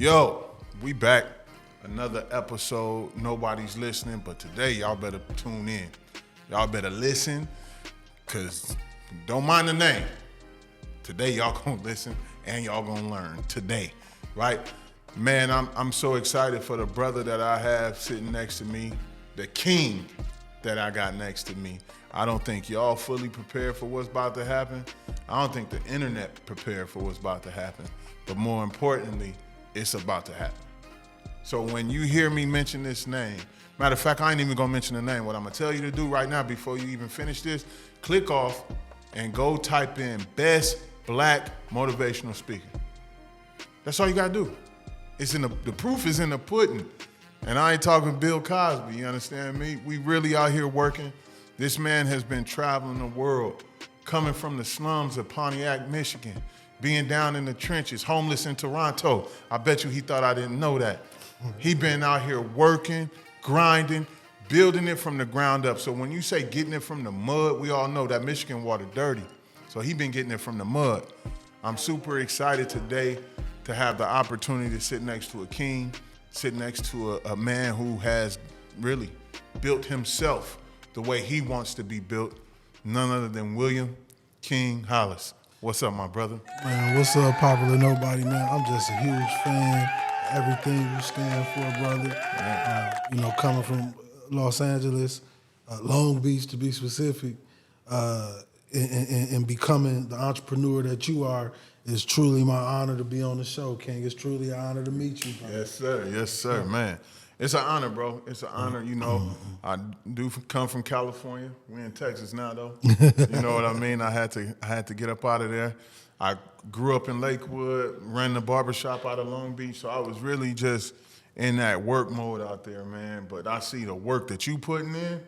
Yo, we back. Another episode. Nobody's listening, but today y'all better tune in. Y'all better listen, cause don't mind the name. Today y'all gonna listen and y'all gonna learn today, right? Man, I'm so excited for the brother that I have sitting next to me, the king that I got next to me. I don't think y'all fully prepared for what's about to happen. I don't think the internet prepared for what's about to happen. But more importantly, it's about to happen. So when you hear me mention this name, matter of fact, I ain't even gonna mention the name. What I'm gonna tell you to do right now before you even finish this, click off and go type in best black motivational speaker. That's all you gotta do. It's in the proof is in the pudding. And I ain't talking Bill Cosby, you understand me? We really out here working. This man has been traveling the world, coming from the slums of Pontiac, Michigan, being down in the trenches, homeless in Toronto. I bet you he thought I didn't know that. He been out here working, grinding, building it from the ground up. So when you say getting it from the mud, we all know that Michigan water dirty. So he been getting it from the mud. I'm super excited today to have the opportunity to sit next to a king, sit next to a man who has really built himself the way he wants to be built, none other than William King Hollis. What's up, my brother? Man, what's up, Popular Nobody, man? I'm just a huge fan of everything you stand for, brother. Coming from Los Angeles, Long Beach to be specific, and becoming the entrepreneur that you are is truly my honor to be on the show, King. It's truly an honor to meet you, bro. Yes, sir. Yes, sir, man. It's an honor, bro. It's an honor. You know, I do come from California. We're in Texas now, though. You know what I mean? I had to get up out of there. I grew up in Lakewood, ran the barbershop out of Long Beach, so I was really just in that work mode out there, man. But I see the work that you putting in,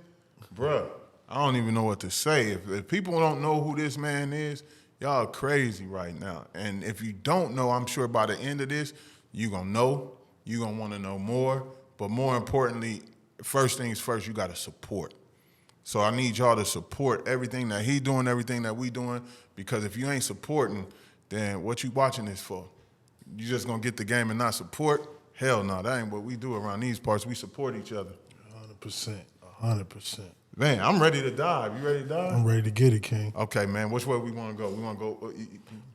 bruh. I don't even know what to say. If people don't know who this man is, y'all crazy right now. And if you don't know, I'm sure by the end of this, you gonna know. You gonna want to know more. But more importantly, first things first, you got to support. So I need y'all to support everything that he doing, everything that we doing, because if you ain't supporting, then what you watching this for? You just going to get the game and not support? Hell no, that ain't what we do around these parts. We support each other. 100%, 100%. Man, I'm ready to dive. You ready to dive? I'm ready to get it, King. Okay, man, which way we want to go? We want to go...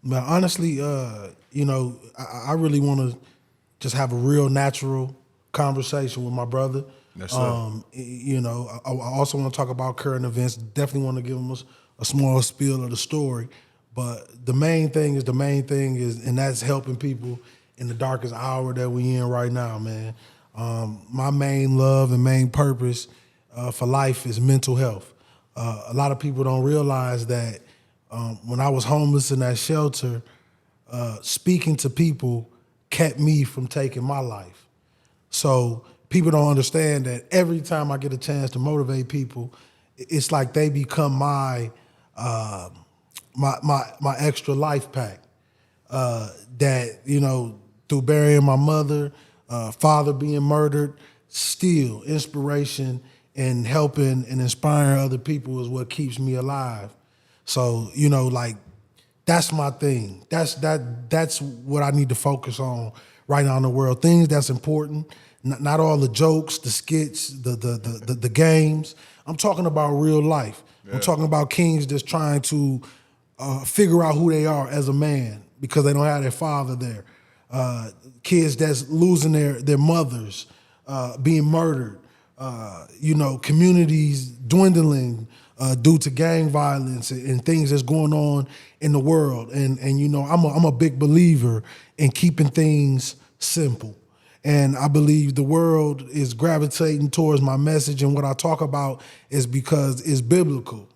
Man, honestly, I really want to just have a real natural conversation with my brother. Yes, sir. I also want to talk about current events. Definitely want to give him a small spiel of the story. But the main thing is, and that's helping people in the darkest hour that we in right now, man. My main love and main purpose for life is mental health. A lot of people don't realize that when I was homeless in that shelter, speaking to people kept me from taking my life. So people don't understand that every time I get a chance to motivate people, it's like they become my extra life pack. That, through burying my mother, father being murdered, still inspiration and helping and inspiring other people is what keeps me alive. So, that's my thing. That's what I need to focus on right now in the world. Things that's important, not all the jokes, the skits, the games. I'm talking about real life. Yeah. I'm talking about kings just trying to figure out who they are as a man because they don't have their father there. Kids that's losing their mothers, being murdered. Communities dwindling due to gang violence and things that's going on in the world. And I'm a big believer in keeping things simple. And I believe the world is gravitating towards my message, and what I talk about is because it's biblical.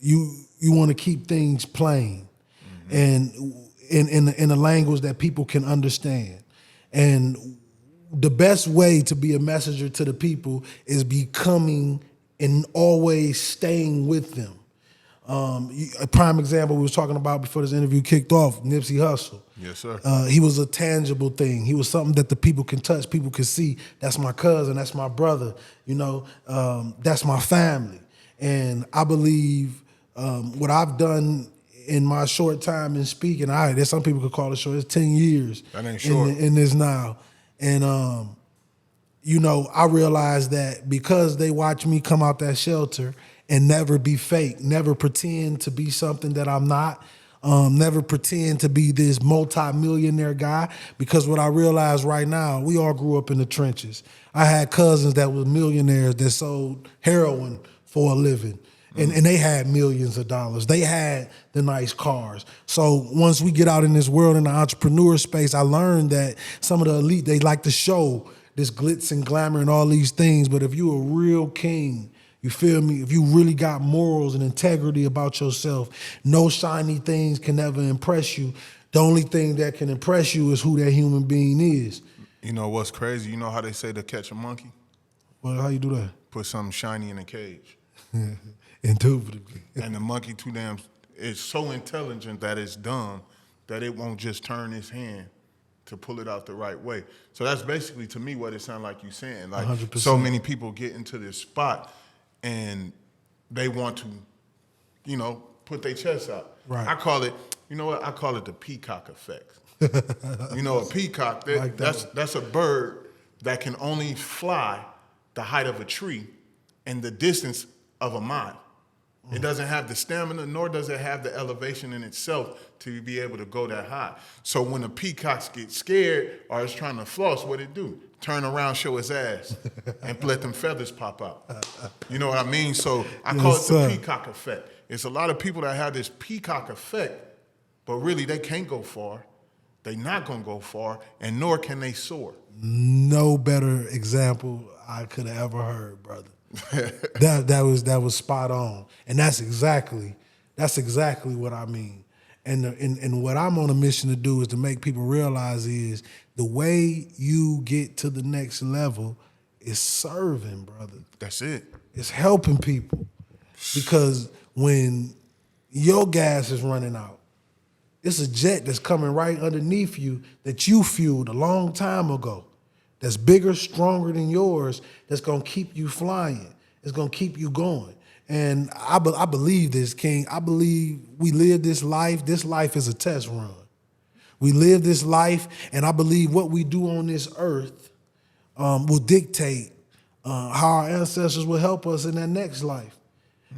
You want to keep things plain, and in a language that people can understand. And the best way to be a messenger to the people is becoming and always staying with them. A prime example we was talking about before this interview kicked off, Nipsey Hussle. Yes, sir. He was a tangible thing. He was something that the people can touch, people can see. That's my cousin, that's my brother, that's my family. And I believe what I've done in my short time in speaking, there's some people could call it short. It's 10 years. That ain't short. In this now, and I realized that because they watch me come out that shelter and never be fake, never pretend to be something that I'm not. Never pretend to be this multi-millionaire guy, because what I realize right now, we all grew up in the trenches. I had cousins that were millionaires that sold heroin for a living, and they had millions of dollars. They had the nice cars. So once we get out in this world in the entrepreneur space, I learned that some of the elite, they like to show this glitz and glamour and all these things, but if you a real king, you feel me? If you really got morals and integrity about yourself, no shiny things can ever impress you. The only thing that can impress you is who that human being is. You know what's crazy? You know how they say to catch a monkey? Well, how you do that? Put something shiny in a cage. Indubitably. And the monkey is so intelligent that it's dumb that it won't just turn its hand to pull it out the right way. So that's basically, to me, what it sounds like you saying. Like 100%. So many people get into this spot and they want to, put their chest out. Right. I call it the Peacock Effect. A peacock, that's a bird that can only fly the height of a tree and the distance of a mile. It doesn't have the stamina, nor does it have the elevation in itself to be able to go that high. So when the peacocks get scared or is trying to floss, what it do? Turn around, show its ass, and let them feathers pop out. You know what I mean? So I call it the Peacock Effect. It's a lot of people that have this Peacock Effect, but really they can't go far. They're not going to go far, and nor can they soar. No better example I could have ever heard, brother. that was spot on, and that's exactly what I mean. And what I'm on a mission to do is to make people realize is the way you get to the next level is serving, brother. That's it. It's helping people, because when your gas is running out, it's a jet that's coming right underneath you that you fueled a long time ago, that's bigger, stronger than yours, that's going to keep you flying. It's going to keep you going. And I believe this, King. I believe we live this life. This life is a test run. We live this life, and I believe what we do on this earth will dictate how our ancestors will help us in that next life.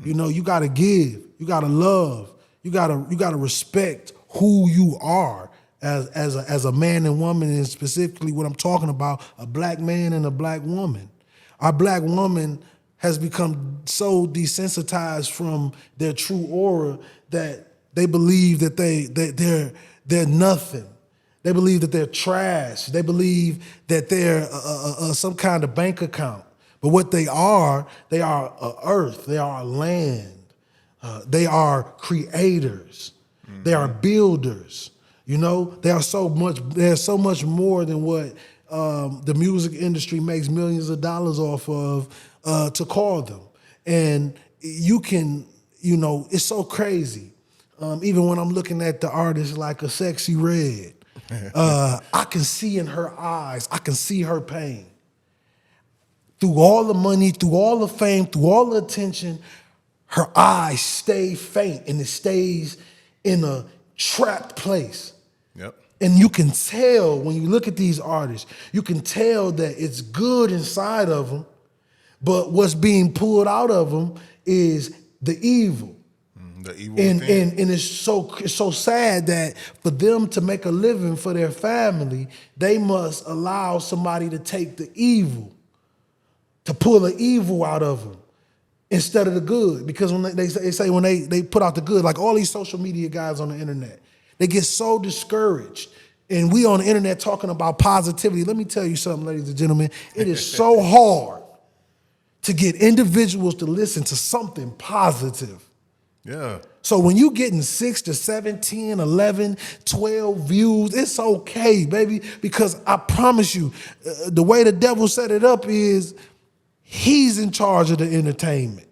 You got to give. You got to love. You got to respect who you are as a man and woman, and specifically what I'm talking about, a black man and a black woman. Our black woman has become so desensitized from their true aura that they believe that they're nothing. They believe that they're trash. They believe that they're some kind of bank account. But what they are earth. They are land. They are creators. Mm-hmm. They are builders. There's so much more than what the music industry makes millions of dollars off of to call them. And you can, it's so crazy. Even when I'm looking at the artist like a Sexy Red, I can see in her eyes, I can see her pain. Through all the money, through all the fame, through all the attention, her eyes stay faint, and it stays in a trapped place. Yep. And you can tell when you look at these artists, you can tell that it's good inside of them, but what's being pulled out of them is the evil. The evil and thing. And it's so sad that for them to make a living for their family, they must allow somebody to take the evil, to pull the evil out of them instead of the good. Because when they say when they put out the good, like all these social media guys on the internet, they get so discouraged. And we on the internet talking about positivity. Let me tell you something, ladies and gentlemen. It is so hard to get individuals to listen to something positive. Yeah. So when you getting 6 to 7, 10, 11, 12 views, it's okay, baby, because I promise you, the way the devil set it up is he's in charge of the entertainment.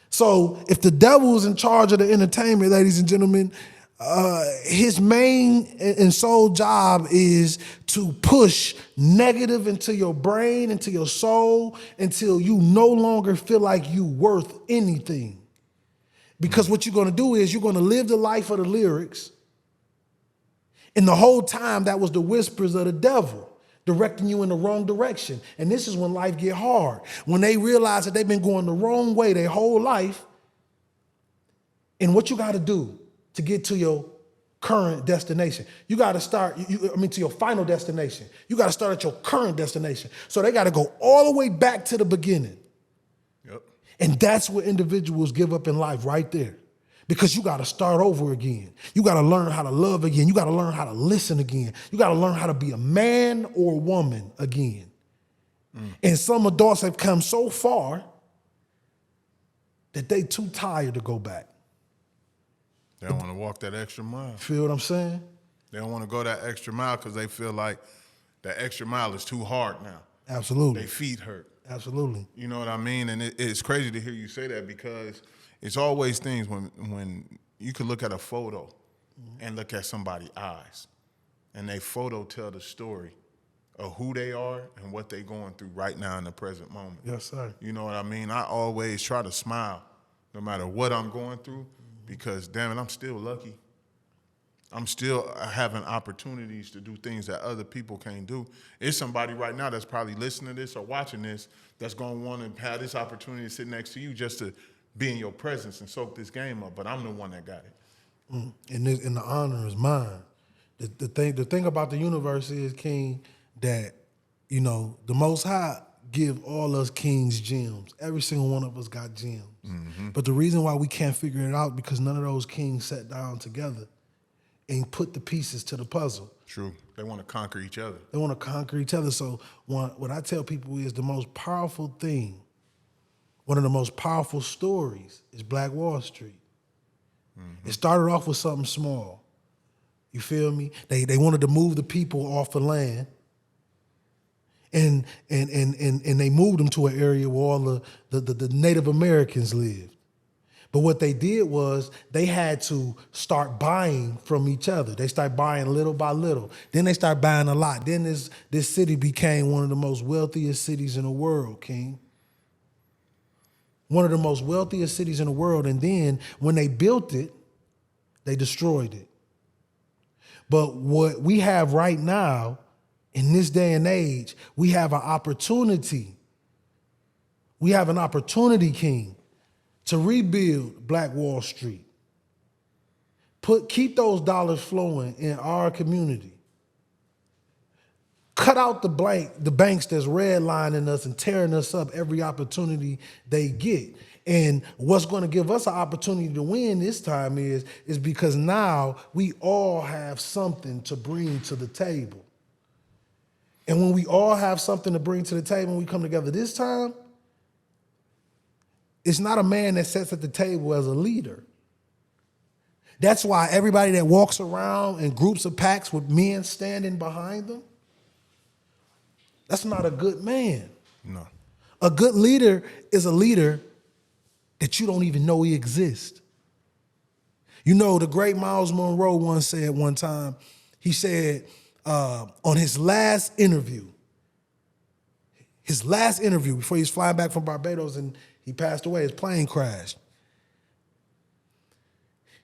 So if the devil is in charge of the entertainment, ladies and gentlemen, his main and sole job is to push negative into your brain, into your soul, until you no longer feel like you worth anything. Because what you're going to do is you're going to live the life of the lyrics. And the whole time that was the whispers of the devil directing you in the wrong direction. And this is when life get hard. When they realize that they've been going the wrong way their whole life. And what you got to do to get to your current destination. You got to start, to your final destination. You got to start at your current destination. So they got to go all the way back to the beginning. Yep. And that's what individuals give up in life right there. Because you got to start over again. You got to learn how to love again. You got to learn how to listen again. You got to learn how to be a man or a woman again. And some adults have come so far that they too tired to go back. They don't want to walk that extra mile. Feel what I'm saying? They don't want to go that extra mile because they feel like that extra mile is too hard now. Absolutely. Their feet hurt. Absolutely. You know what I mean? And it's crazy to hear you say that because it's always things when you could look at a photo and look at somebody's eyes, and they photo tell the story of who they are and what they're going through right now in the present moment. Yes, sir. You know what I mean? I always try to smile no matter what I'm going through because, damn it, I'm still lucky. I'm still having opportunities to do things that other people can't do. It's somebody right now that's probably listening to this or watching this that's going to want to have this opportunity to sit next to you just to be in your presence and soak this game up, but I'm the one that got it. And the honor is mine. The thing about the universe is, King, that, the Most High give all us kings gems. Every single one of us got gems. Mm-hmm. But the reason why we can't figure it out because none of those kings sat down together and put the pieces to the puzzle. True. They want to conquer each other. They want to conquer each other. So what I tell people is the most powerful thing, one of the most powerful stories is Black Wall Street. Mm-hmm. It started off with something small. You feel me? They wanted to move the people off the land. And they moved them to an area where all the Native Americans lived. But what they did was they had to start buying from each other. They started buying little by little. Then they started buying a lot. Then this city became one of the most wealthiest cities in the world, King. One of the most wealthiest cities in the world. And then when they built it, they destroyed it. But what we have right now, in this day and age, we have an opportunity. We have an opportunity, King, to rebuild Black Wall Street. Keep those dollars flowing in our community. Cut out the banks that's redlining us and tearing us up every opportunity they get. And what's going to give us an opportunity to win this time is because now we all have something to bring to the table. And when we all have something to bring to the table and we come together this time, it's not a man that sits at the table as a leader. That's why everybody that walks around in groups of packs with men standing behind them, that's not a good man. No. A good leader is a leader that you don't even know he exists. The great Miles Monroe once said one time, he said on his last interview before he was flying back from Barbados and he passed away, his plane crashed.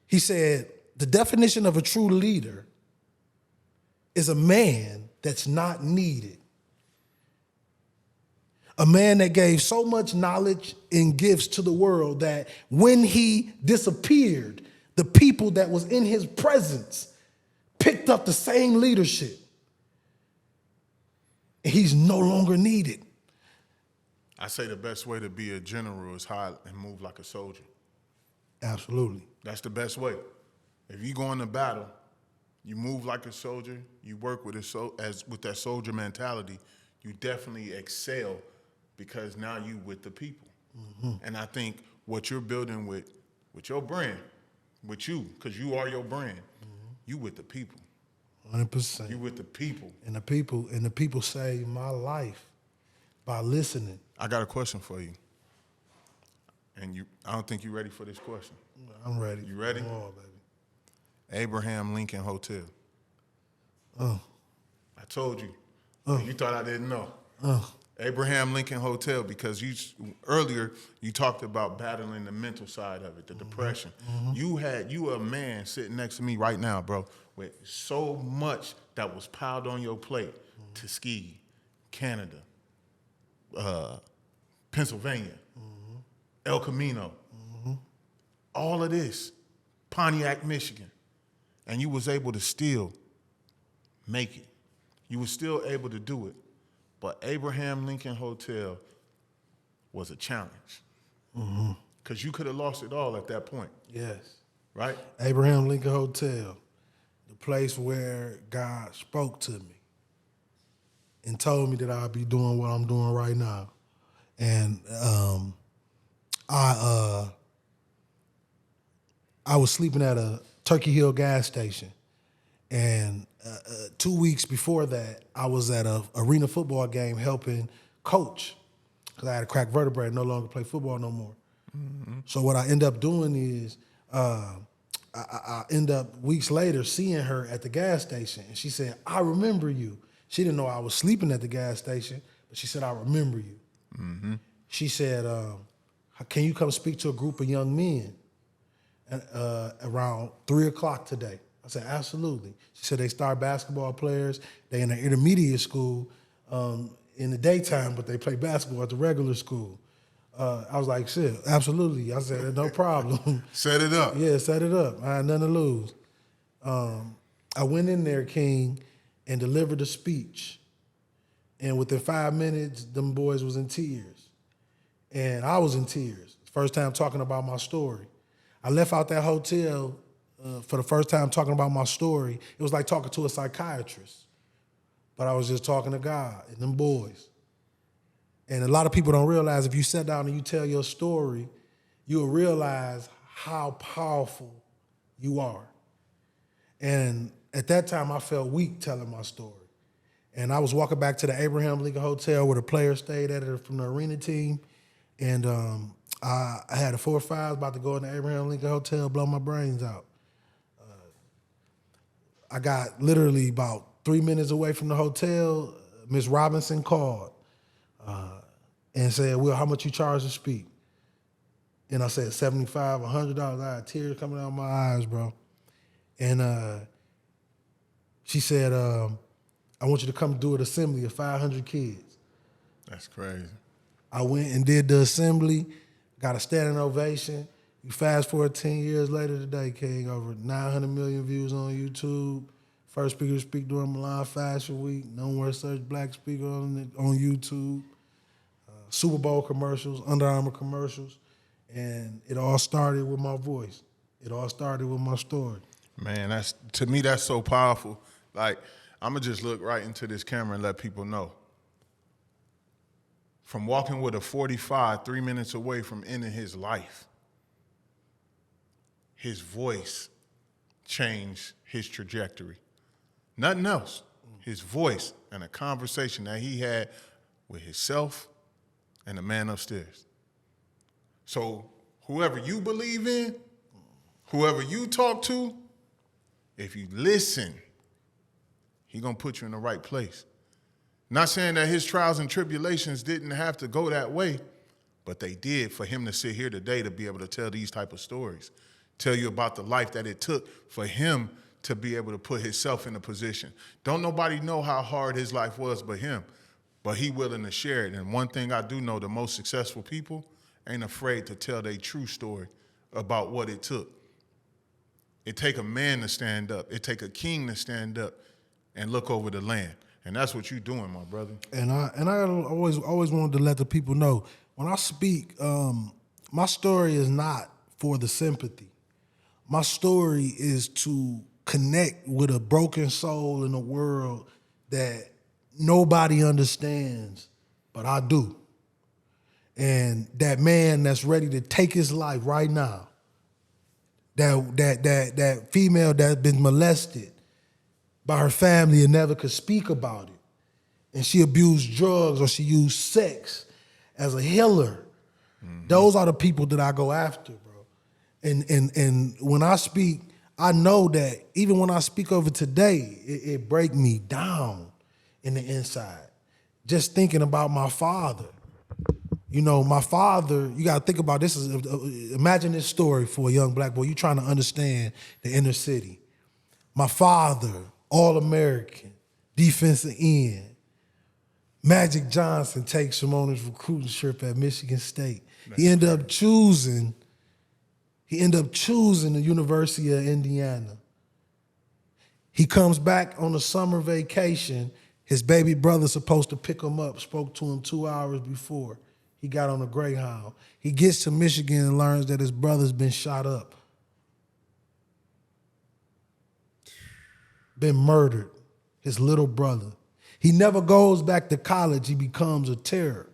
He said, the definition of a true leader is a man that's not needed. A man that gave so much knowledge and gifts to the world that when he disappeared, the people that was in his presence picked up the same leadership. And he's no longer needed. I say the best way to be a general is hide and move like a soldier. Absolutely. That's the best way. If you go into battle, you move like a soldier, you work with with that soldier mentality, you definitely excel because now you with the people. Mm-hmm. And I think what you're building with your brand, with you, because you are your brand, you with the people. 100%. You with the people. And the people saved my life by listening. I got a question for you. And I don't think you're ready for this question. I'm ready. You ready? Come on, baby. Abraham Lincoln Hotel. I told you. You thought I didn't know. Abraham Lincoln Hotel, because earlier you talked about battling the mental side of it, the depression. You were a man sitting next to me right now, bro, with so much that was piled on your plate. Tuskegee, Canada, Pennsylvania, El Camino, all of this, Pontiac, Michigan, and you was able to still make it. You were still able to do it. But Abraham Lincoln Hotel was a challenge. Because you could have lost it all at that point. Yes. Right? Abraham Lincoln Hotel, the place where God spoke to me and told me that I'd be doing what I'm doing right now. And I was sleeping at a Turkey Hill gas station. And 2 weeks before that, I was at a arena football game helping coach because I had a cracked vertebrae and no longer play football no more. So what I end up doing is I end up weeks later seeing her at the gas station. And she said, I remember you. She didn't know I was sleeping at the gas station, but she said, I remember you. She said, can you come speak to a group of young men around 3 o'clock today? I said, absolutely. She said they start basketball players. They in an intermediate school in the daytime, but they play basketball at the regular school. I was like, shit, absolutely. I said, no problem. Set it up. Yeah, set it up. I had nothing to lose. I went in there, King, and delivered a speech. And within 5 minutes, them boys was in tears. And I was in tears. First time talking about my story. I left out that hotel for the first time talking about my story. It was like talking to a psychiatrist. But I was just talking to God and them boys. And a lot of people don't realize if you sit down and you tell your story, you'll realize how powerful you are. And at that time, I felt weak telling my story. And I was walking back to the Abraham Lincoln Hotel where the players stayed at it from the arena team. And I had a 4-5 about to go in the Abraham Lincoln Hotel, blow my brains out. I got literally about 3 minutes away from the hotel. Miss Robinson called and said, Will, how much you charge to speak? And I said, $75, $100. I had tears coming out of my eyes, bro. And she said, I want you to come do an assembly of 500 kids. That's crazy. I went and did the assembly, got a standing ovation. You fast forward 10 years later today, King, over 900 million views on YouTube. First speaker to speak during Milan Fashion Week. No more search black speaker on YouTube. Super Bowl commercials, Under Armour commercials. And it all started with my voice. It all started with my story. Man, to me, that's so powerful. Like, I'm going to just look right into this camera and let people know. From walking with a 45, 3 minutes away from ending his life, his voice changed his trajectory. Nothing else. His voice and a conversation that he had with himself and the man upstairs. So whoever you believe in, whoever you talk to, if you listen, he gonna put you in the right place. Not saying that his trials and tribulations didn't have to go that way, but they did for him to sit here today to be able to tell these type of stories, tell you about the life that it took for him to be able to put himself in a position. Don't nobody know how hard his life was but him, but he willing to share it. And one thing I do know, the most successful people ain't afraid to tell their true story about what it took. It take a man to stand up. It take a king to stand up and look over the land. And that's what you doing, my brother. And I always wanted to let the people know, when I speak, my story is not for the sympathy. My story is to connect with a broken soul in a world that nobody understands, but I do. And that man that's ready to take his life right now, that female that's been molested by her family and never could speak about it, and she abused drugs or she used sex as a healer. Mm-hmm. Those are the people that I go after, bro. And when I speak, I know that even when I speak over today, it break me down in the inside. just thinking about my father. You know, my father, you got to think about this. Imagine this story for a young black boy. You trying to understand the inner city. My father, All-American, defensive end. Magic Johnson takes him on his recruiting trip at Michigan State. He ended up choosing the University of Indiana. He comes back on a summer vacation. His baby brother's supposed to pick him up, spoke to him 2 hours before. He got on a Greyhound. He gets to Michigan and learns that his brother's been shot up. Been murdered, his little brother. He never goes back to college. He becomes a terror.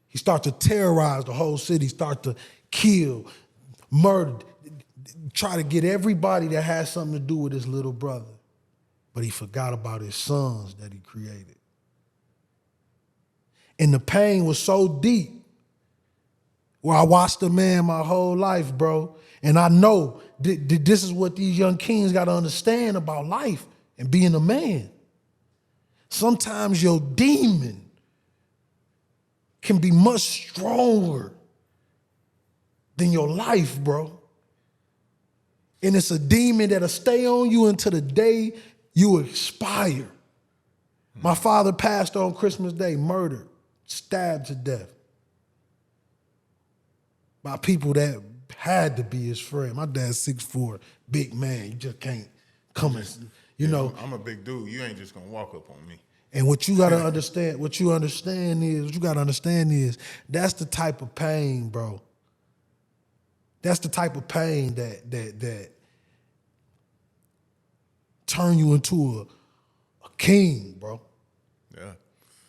He starts to terrorize the whole city, start to kill, murder, try to get everybody that has something to do with his little brother. But he forgot about his sons that he created. And the pain was so deep where I watched the man my whole life, bro. And I know this is what these young kings got to understand about life and being a man. Sometimes your demon can be much stronger than your life, bro. And it's a demon that'll stay on you until the day you expire. My father passed on Christmas Day, murdered, stabbed to death by people that had to be his friend. My dad's 6'4", big man. You just can't come and, you know. I'm a big dude. You ain't just gonna walk up on me. And what you gotta understand, what you gotta understand is that's the type of pain, bro. That's the type of pain that turn you into a king, bro. Yeah.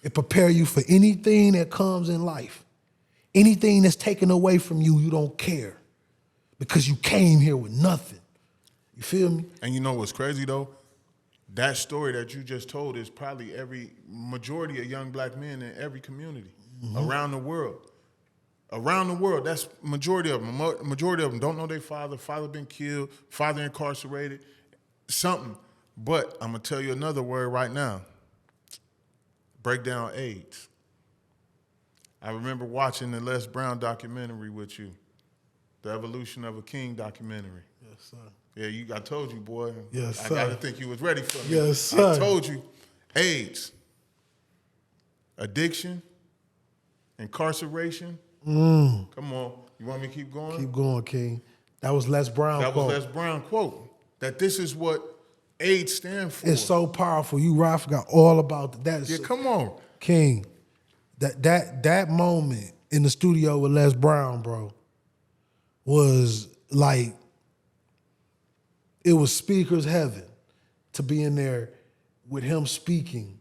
It prepare you for anything that comes in life. Anything that's taken away from you, you don't care. Because you came here with nothing. You feel me? And you know what's crazy though? That story that you just told is probably majority of young black men in every community around the world. Around the world, that's majority of them. Majority of them don't know their father been killed, father incarcerated, something. But I'm gonna tell you another word right now. Break down AIDS. I remember watching the Les Brown documentary with you, the Evolution of a King documentary. Yes, sir. Yeah, I told you, boy. Yes, I sir. gotta think you was ready for me. Yes, sir. I told you, AIDS, addiction, incarceration. Come on, you want me to keep going? Keep going, King. That was Les Brown That quote. was Les Brown quote. That this is what AIDS stand for. It's so powerful. You right, I forgot all about that. Yeah, come on. King, that moment in the studio with Les Brown, bro, was like, it was speaker's heaven to be in there with him speaking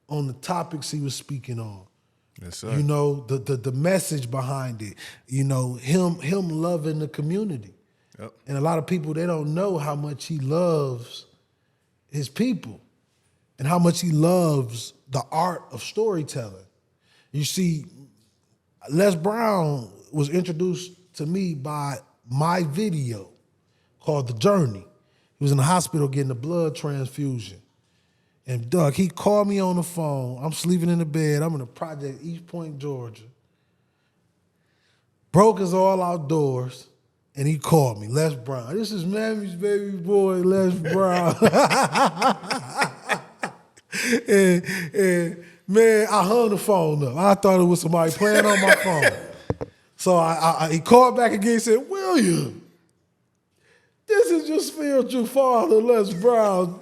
on the topics he was speaking on. Yes, sir. You know, the message behind it, you know, him loving the community. Yep. And a lot of people, they don't know how much he loves his people and how much he loves the art of storytelling. You see, Les Brown was introduced to me by my video called The Journey. He was in the hospital getting a blood transfusion. And Doug, he called me on the phone. I'm sleeping in the bed. I'm in a project, East Point, Georgia. Broke is all outdoors. And he called me, Les Brown. This is Mammy's baby boy, Les Brown. and man, I hung the phone up. I thought it was somebody playing on my phone. So he called back again and said, William, this is your spiritual father, Les Brown.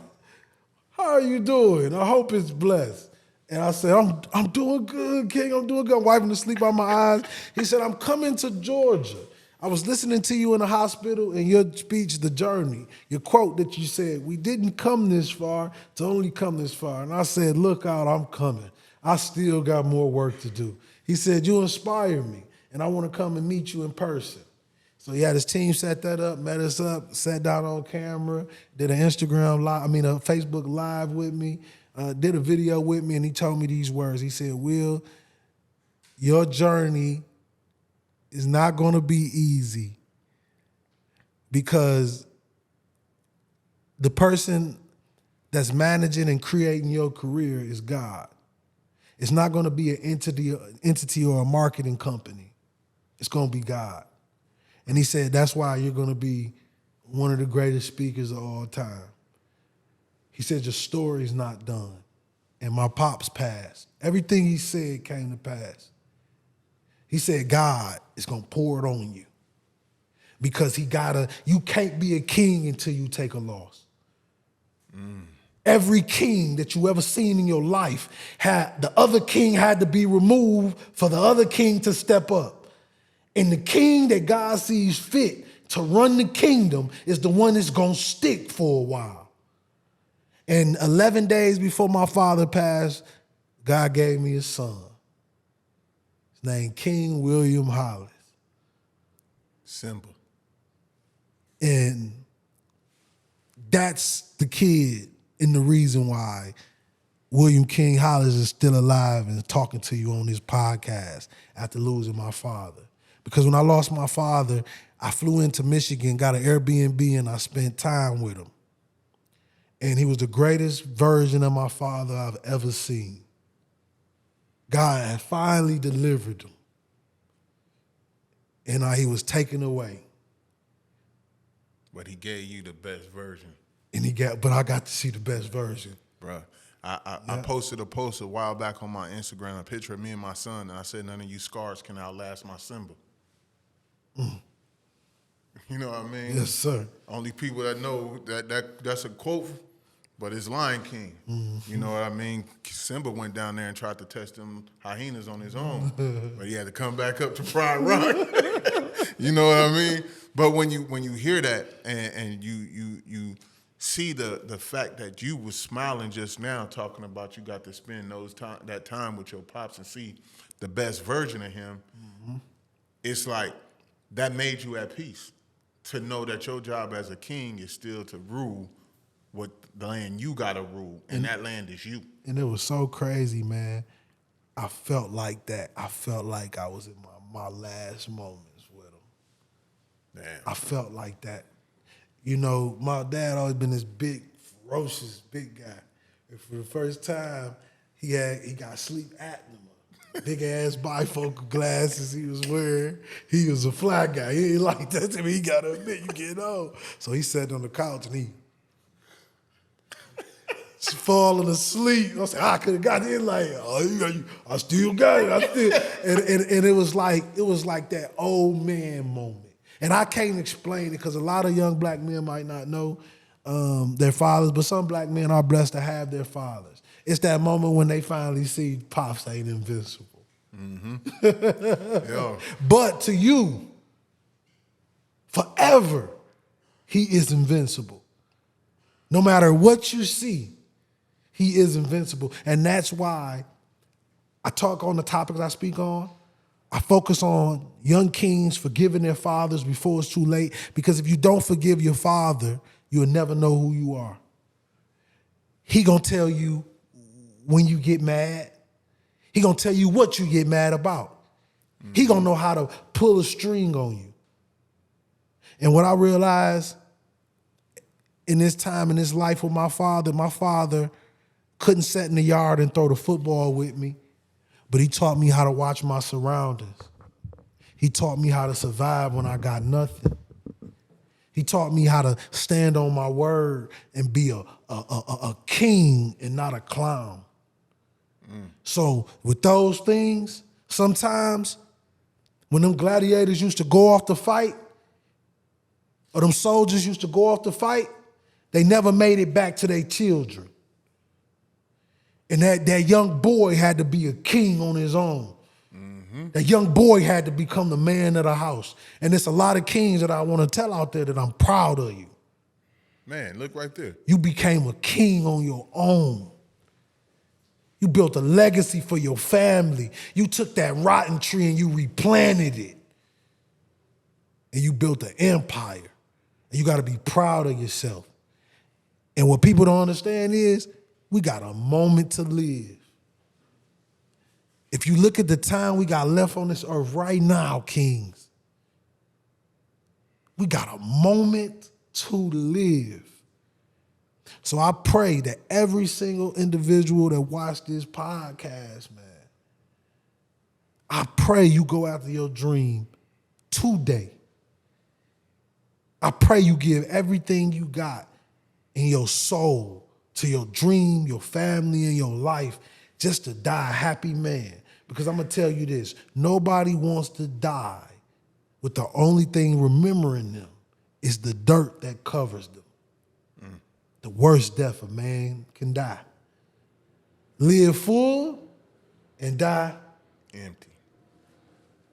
How are you doing? I hope it's blessed. And I said, I'm doing good, King. I'm doing good. I'm wiping the sleep out my eyes. He said, I'm coming to Georgia. I was listening to you in the hospital and your speech, The Journey, your quote that you said, we didn't come this far to only come this far. And I said, look out, I'm coming. I still got more work to do. He said, you inspire me, and I want to come and meet you in person. So he had his team set that up, met us up, sat down on camera, did an Instagram live, a Facebook Live with me, did a video with me, and he told me these words. He said, Will, your journey is not going to be easy because the person that's managing and creating your career is God. It's not going to be an entity or a marketing company. It's going to be God. And he said, that's why you're going to be one of the greatest speakers of all time. He said, your story's not done. And my pops passed. Everything he said came to pass. He said, God is going to pour it on you. Because you can't be a king until you take a loss. Every king that you ever seen in your life the other king had to be removed for the other king to step up. And the king that God sees fit to run the kingdom is the one that's going to stick for a while. And 11 days before my father passed, God gave me a son. His name King William Hollis. Simple. And that's the kid and the reason why William King Hollis is still alive and talking to you on this podcast after losing my father. Because when I lost my father, I flew into Michigan, got an Airbnb, and I spent time with him. And he was the greatest version of my father I've ever seen. God had finally delivered him. And he was taken away. But he gave you the best version. But I got to see the best version. Bruh, I posted a post a while back on my Instagram, a picture of me and my son, and I said, none of you scars can outlast my Simba. You know what I mean? Yes, sir. Only people that know that's a quote, but it's Lion King. You know what I mean? Simba went down there and tried to test them hyenas on his own, but he had to come back up to Fried Rock. You know what I mean? But when you hear that and you see the fact that you was smiling just now, talking about you got to spend that time with your pops and see the best version of him, it's like that made you at peace to know that your job as a king is still to rule what the land you got to rule, and that land is you. And it was so crazy, man. I felt like that. I felt like I was in my last moments with him. Damn. I felt like that. You know, my dad always been this big, ferocious, big guy. And for the first time, he got sleep apnea. Big ass bifocal glasses he was wearing. He was a fly guy. He ain't like that to me. He got to admit, you get old. So he sat on the couch and he falling asleep. I said, I could have got in like, I still got it. And it was like that old man moment. And I can't explain it because a lot of young black men might not know their fathers, but some black men are blessed to have their fathers. It's that moment when they finally see Pops ain't invincible. Yeah. But to you, forever, he is invincible. No matter what you see, he is invincible. And that's why I talk on the topics I speak on. I focus on young kings forgiving their fathers before it's too late, because if you don't forgive your father, you'll never know who you are. He gonna tell you when you get mad. He gonna tell you what you get mad about. He gonna know how to pull a string on you. And what I realized in this time, in this life with my father couldn't sit in the yard and throw the football with me, but he taught me how to watch my surroundings. He taught me how to survive when I got nothing. He taught me how to stand on my word and be a king and not a clown. So with those things, sometimes when them gladiators used to go off to fight, or them soldiers used to go off to fight, they never made it back to their children. And that young boy had to be a king on his own. That young boy had to become the man of the house. And there's a lot of kings that I want to tell out there that I'm proud of you. Man, look right there. You became a king on your own. You built a legacy for your family. You took that rotten tree and you replanted it. And you built an empire. And you got to be proud of yourself. And what people don't understand is we got a moment to live. If you look at the time we got left on this earth right now, kings, we got a moment to live. So I pray that every single individual that watched this podcast, man, I pray you go after your dream today. I pray you give everything you got in your soul to your dream, your family, and your life just to die a happy man. Because I'm going to tell you this, nobody wants to die with the only thing remembering them is the dirt that covers them. The worst death a man can die. Live full and die empty.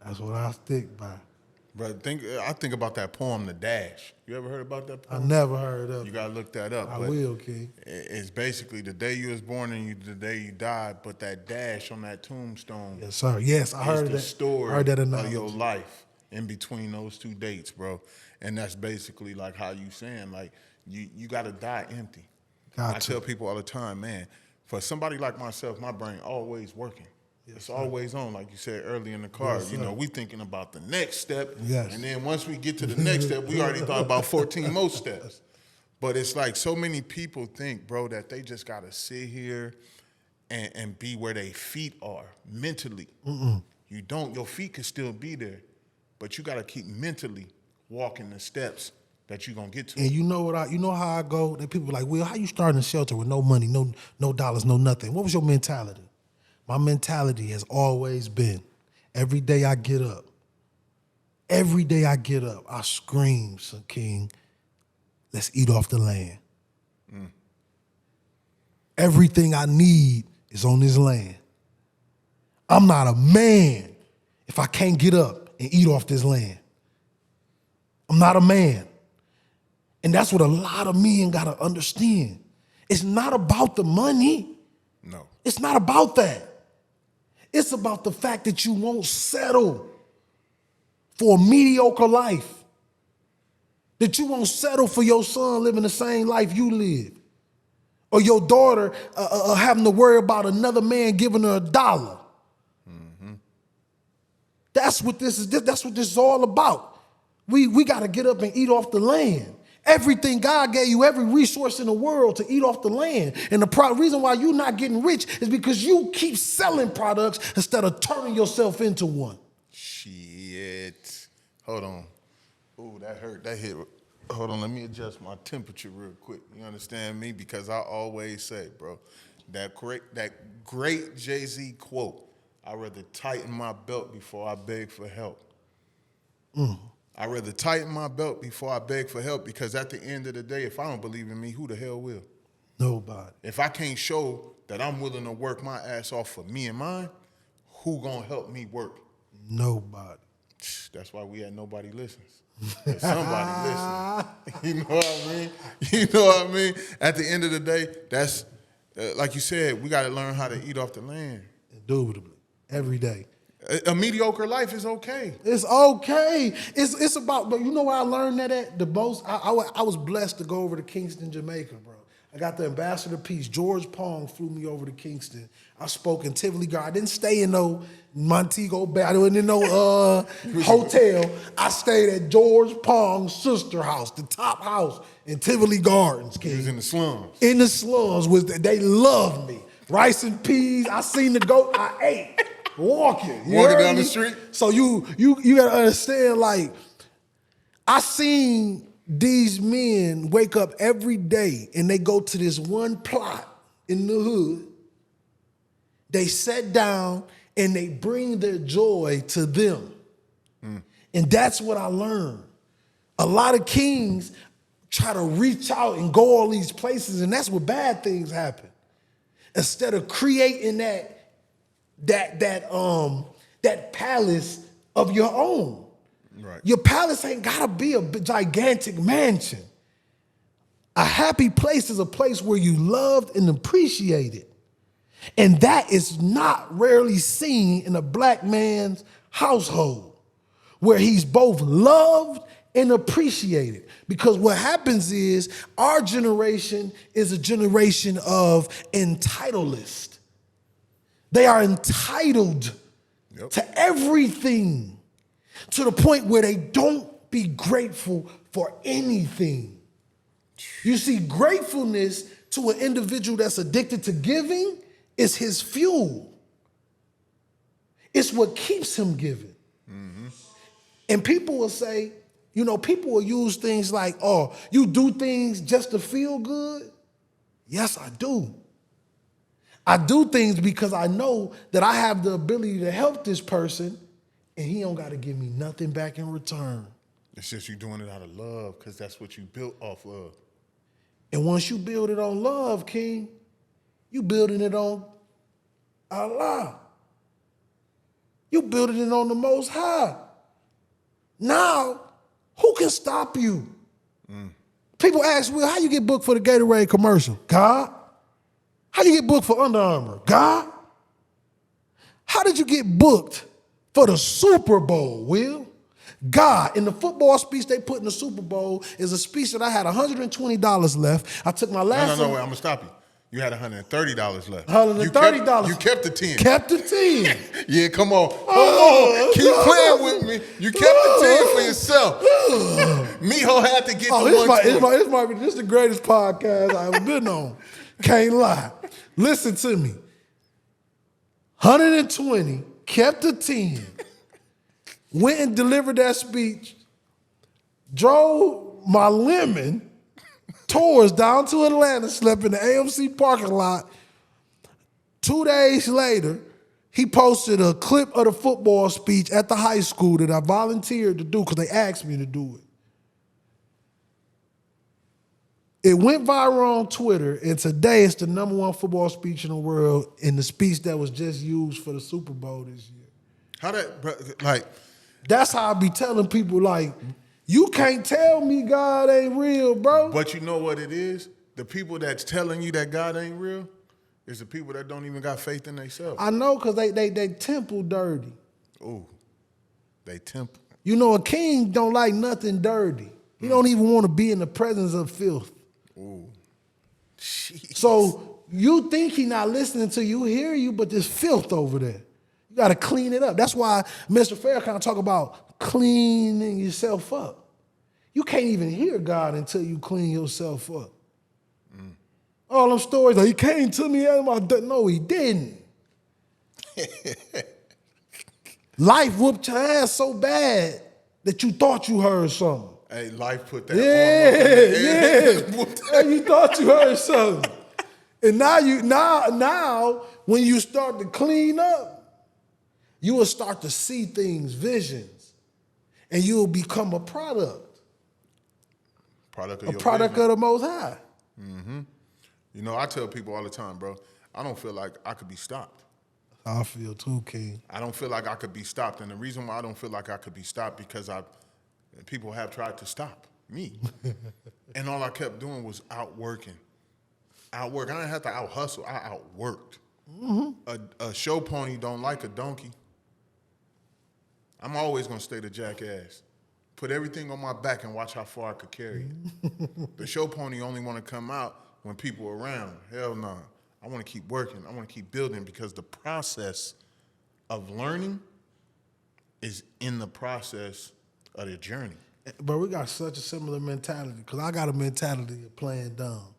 That's what I stick by. But I think about that poem, The Dash. You ever heard about that poem? I never heard of it. You gotta look that up. I will, King. It's basically the day you was born and the day you died, but that dash on that tombstone. Yes, sir. Yes, I heard that. The story I heard that of your life in between those two dates, bro. And that's basically like how you saying, like, you gotta die empty. I tell people all the time, man, for somebody like myself, my brain always working. Yes, it's always on, like you said earlier in the car. Yes, we thinking about the next step. Yes. And then once we get to the next step, we already thought about 14 more steps. But it's like so many people think, bro, that they just got to sit here and be where their feet are mentally. You don't. Your feet can still be there, but you got to keep mentally walking the steps that you're going to get to. And you know how I go? That people like, Will, how you starting a shelter with no money, no dollars, no nothing? What was your mentality? My mentality has always been, every day I get up, I scream, son, King, let's eat off the land. Everything I need is on this land. I'm not a man if I can't get up and eat off this land. I'm not a man. And that's what a lot of men got to understand. It's not about the money. No. It's not about that. It's about the fact that you won't settle for a mediocre life. That you won't settle for your son living the same life you live. Or your daughter having to worry about another man giving her $1. That's what this is. That's what this is all about. We got to get up and eat off the land. Everything God gave you, every resource in the world to eat off the land. And the reason why you're not getting rich is because you keep selling products instead of turning yourself into one. Shit. Hold on. Ooh, that hurt. That hit. Hold on. Let me adjust my temperature real quick. You understand me? Because I always say, bro, that great Jay-Z quote, I'd rather tighten my belt before I beg for help. I'd rather tighten my belt before I beg for help, because at the end of the day, if I don't believe in me, who the hell will? Nobody. If I can't show that I'm willing to work my ass off for me and mine, who gonna help me work? Nobody. That's why we had Nobody Listens. Somebody listens. You know what I mean? You know what I mean? At the end of the day, that's, like you said, we gotta learn how to eat off the land. Indubitably. Every day. A mediocre life is okay. It's okay. It's about, but you know where I learned that at the most? I was blessed to go over to Kingston, Jamaica, bro. I got the ambassador of peace. George Pong flew me over to Kingston. I spoke in Tivoli Garden. I didn't stay in no Montego Bay. I didn't in no hotel. I stayed at George Pong's sister house, the top house in Tivoli Gardens. He was in the slums. In the slums. They loved me. Rice and peas. I seen the goat. I ate. Walking down the street. So you gotta understand, like, I seen these men wake up every day and they go to this one plot in the hood. They sit down and they bring their joy to them. And that's what I learned. A lot of kings try to reach out and go all these places, and that's where bad things happen. Instead of creating that palace of your own. Right. Your palace ain't gotta be a gigantic mansion. A happy place is a place where you loved and appreciated. And that is not rarely seen in a black man's household, where he's both loved and appreciated. Because what happens is our generation is a generation of entitleists. They are entitled to everything, to the point where they don't be grateful for anything. You see, gratefulness to an individual that's addicted to giving is his fuel. It's what keeps him giving. Mm-hmm. And people will say, people will use things like, oh, you do things just to feel good? Yes, I do. I do things because I know that I have the ability to help this person and he don't got to give me nothing back in return. It's just you doing it out of love because that's what you built off of. And once you build it on love, King, you building it on Allah. You building it on the Most High. Now, who can stop you? People ask, well, how you get booked for the Gatorade commercial? God. How you get booked for Under Armour? God. How did you get booked for the Super Bowl, Will? God. In the football speech they put in the Super Bowl is a speech that I had $120 left. I took my last No, wait, I'm going to stop you. You had $130 left. $130. You kept the 10. Kept the 10. Yeah, come on. Keep playing with me. You kept the 10 for yourself. Mijo had to get the 120. This is the greatest podcast I've ever been on. Can't lie. Listen to me. 120, kept the 10, went and delivered that speech, drove my lemon tours down to Atlanta, slept in the AMC parking lot. 2 days later, he posted a clip of the football speech at the high school that I volunteered to do because they asked me to do it. It went viral on Twitter, and today it's the #1 football speech in the world and the speech that was just used for the Super Bowl this year. That's how I be telling people, you can't tell me God ain't real, bro. But you know what it is? The people that's telling you that God ain't real is the people that don't even got faith in themselves. I know, because they temple dirty. Ooh, they temple. A king don't like nothing dirty. He don't even want to be in the presence of filth. Ooh. Jeez. So you think he not listening to you, hear you, but there's filth over there. You got to clean it up. That's why Mr. Farrakhan talk about cleaning yourself up. You can't even hear God until you clean yourself up. All them stories he came to me and no, he didn't. Life whooped your ass so bad that you thought you heard something. Hey, life put that on. You thought you heard something. And now when you start to clean up, you will start to see things, visions, and you will become a product. Product of the Most High. Mm-hmm. I tell people all the time, bro, I don't feel like I could be stopped. I feel too, King. I don't feel like I could be stopped. And the reason why I don't feel like I could be stopped because people have tried to stop me. And all I kept doing was outworking. I didn't have to out-hustle. I outworked. Mm-hmm. A show pony don't like a donkey. I'm always going to stay the jackass. Put everything on my back and watch how far I could carry it. The show pony only want to come out when people are around. Hell no. I want to keep working. I want to keep building because the process of learning is in the process of the journey. But we got such a similar mentality because I got a mentality of playing dumb.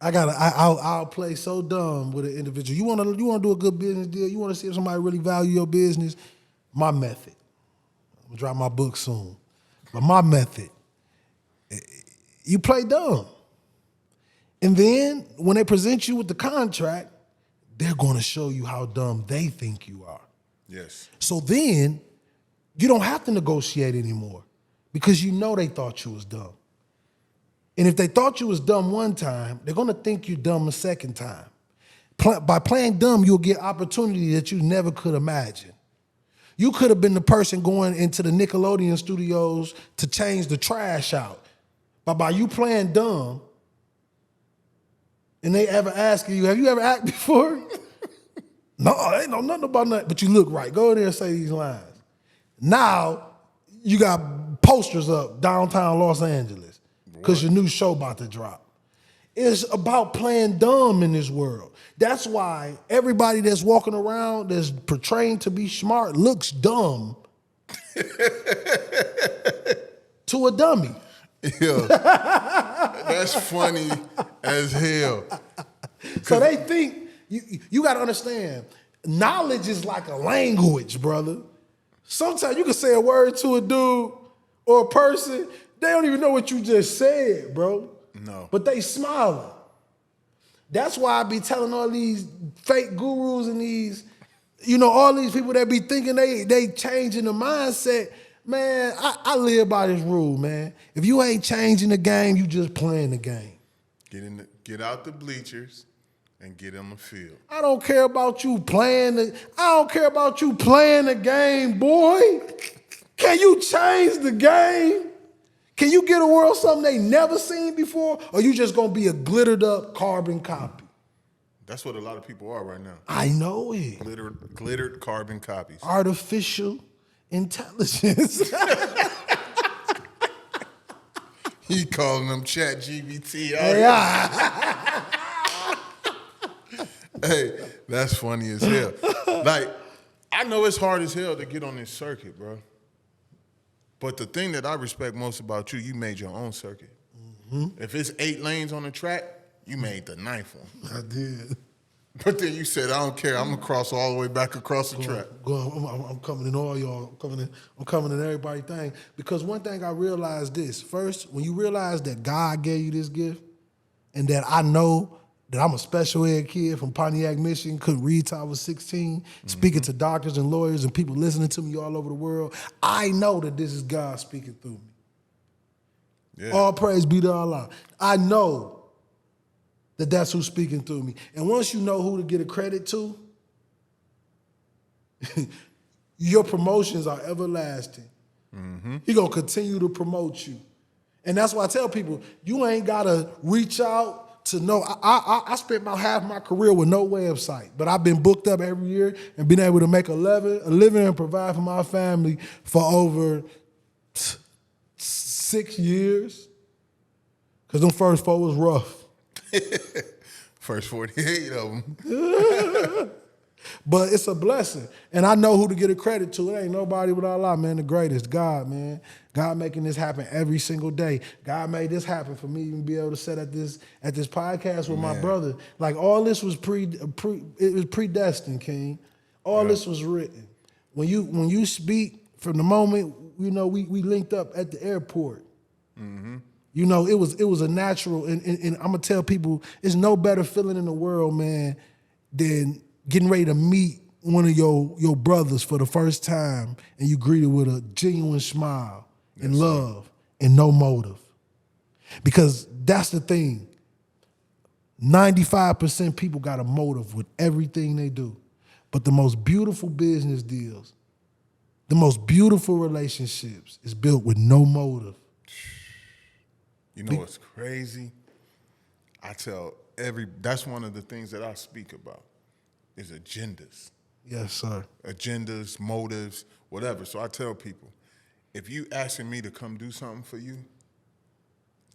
I'll play so dumb with an individual. You want to do a good business deal? You want to see if somebody really value your business? My method. I'm going to drop my book soon. But my method, you play dumb. And then when they present you with the contract, they're going to show you how dumb they think you are. Yes. So then you don't have to negotiate anymore because you know they thought you was dumb. And if they thought you was dumb one time, they're going to think you dumb a second time. By playing dumb, you'll get opportunity that you never could imagine. You could have been the person going into the Nickelodeon studios to change the trash out. But by you playing dumb, and they ever asking you, have you ever acted before? No, I ain't know nothing about nothing, but you look right. Go in there and say these lines. Now, you got posters up downtown Los Angeles because your new show about to drop. It's about playing dumb in this world. That's why everybody that's walking around that's portraying to be smart looks dumb to a dummy. Yeah. That's funny as hell. So they think, you got to understand, knowledge is like a language, brother. Sometimes you can say a word to a dude or a person, they don't even know what you just said, bro. No. But they smiling. That's why I be telling all these fake gurus and these, all these people that be thinking they changing the mindset. Man, I live by this rule, man. If you ain't changing the game, you just playing the game. Get out the bleachers and get on the field. I don't care about you playing the game, boy. Can you change the game? Can you get a world something they never seen before? Or you just gonna be a glittered up carbon copy? That's what a lot of people are right now. I know it. Glittered carbon copies. Artificial intelligence. He calling them Chat GBT. Hey, that's funny as hell. Like, I know it's hard as hell to get on this circuit, bro. But the thing that I respect most about you, you made your own circuit. Mm-hmm. If it's 8 lanes on the track, you made the 9th one. I did. But then you said, I don't care. I'm gonna cross all the way back across the track. I'm coming in all y'all. I'm coming in everybody's thing. Because one thing I realized this. First, when you realize that God gave you this gift and that I know that I'm a special ed kid from Pontiac, Michigan, couldn't read till I was 16, speaking to doctors and lawyers and people listening to me all over the world, I know that this is God speaking through me. Yeah. All praise be to Allah. I know that that's who's speaking through me. And once you know who to get a credit to, your promotions are everlasting. Mm-hmm. He gonna continue to promote you. And that's why I tell people, you ain't gotta reach out to know. I spent about half my career with no website, but I've been booked up every year and been able to make a living and provide for my family for over 6 years. Because them first 4 was rough. First 48 of them. But it's a blessing. And I know who to get a credit to. It ain't nobody but Allah, man. The greatest, God, man. God making this happen every single day. God made this happen for me to even be able to sit at this podcast with my brother. Like, all this was it was predestined, King. All this was written. When you speak, from the moment, we linked up at the airport. Mm-hmm. It was a natural, and I'm gonna tell people, it's no better feeling in the world, man, than getting ready to meet one of your brothers for the first time and you greet it with a genuine smile and love and no motive. Because that's the thing. 95% people got a motive with everything they do. But the most beautiful business deals, the most beautiful relationships is built with no motive. You know what's crazy? That's one of the things that I speak about is agendas. Yes, sir. Agendas, motives, whatever. So I tell people, if you asking me to come do something for you,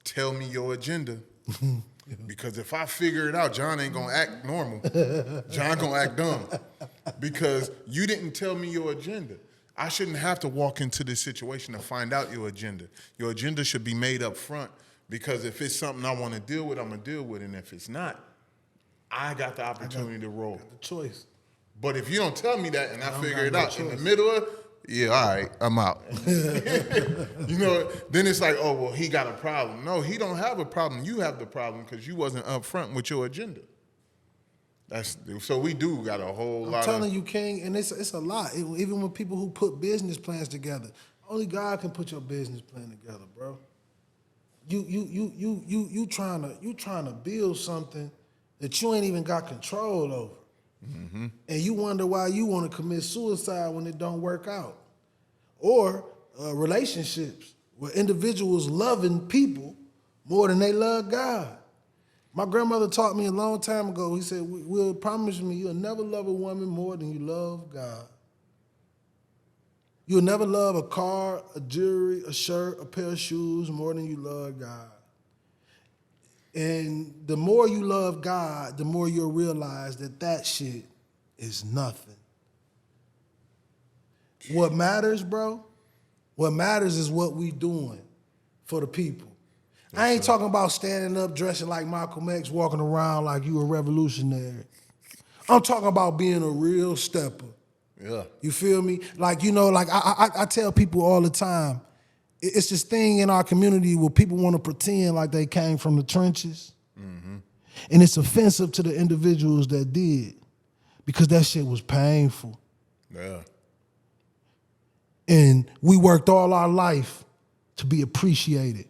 tell me your agenda. Because if I figure it out, John ain't gonna act normal. John gonna act dumb. Because you didn't tell me your agenda. I shouldn't have to walk into this situation to find out your agenda. Your agenda should be made up front, because if it's something I want to deal with, I'm going to deal with it. And if it's not, I got the opportunity to roll. The choice. But if you don't tell me that and I figure it out in the middle of, all right, I'm out. Then it's like, oh, well, he got a problem. No, he don't have a problem. You have the problem because you wasn't up front with your agenda. So we do got a whole lot. I'm telling you, King, and it's a lot. Even with people who put business plans together, only God can put your business plan together, bro. You trying to build something that you ain't even got control over. Mm-hmm. And you wonder why you want to commit suicide when it don't work out. Or relationships where individuals loving people more than they love God. My grandmother taught me a long time ago, he said, "Will promise me you'll never love a woman more than you love God. You'll never love a car, a jewelry, a shirt, a pair of shoes more than you love God." And the more you love God, the more you'll realize that shit is nothing. What matters, bro, what matters is what we doing for the people. Yes, I ain't talking about standing up, dressing like Malcolm X, walking around like you a revolutionary. I'm talking about being a real stepper. Yeah. You feel me? Like, like I tell people all the time, it's this thing in our community where people want to pretend like they came from the trenches. Mm-hmm. And it's offensive to the individuals that did because that shit was painful. Yeah. And we worked all our life to be appreciated,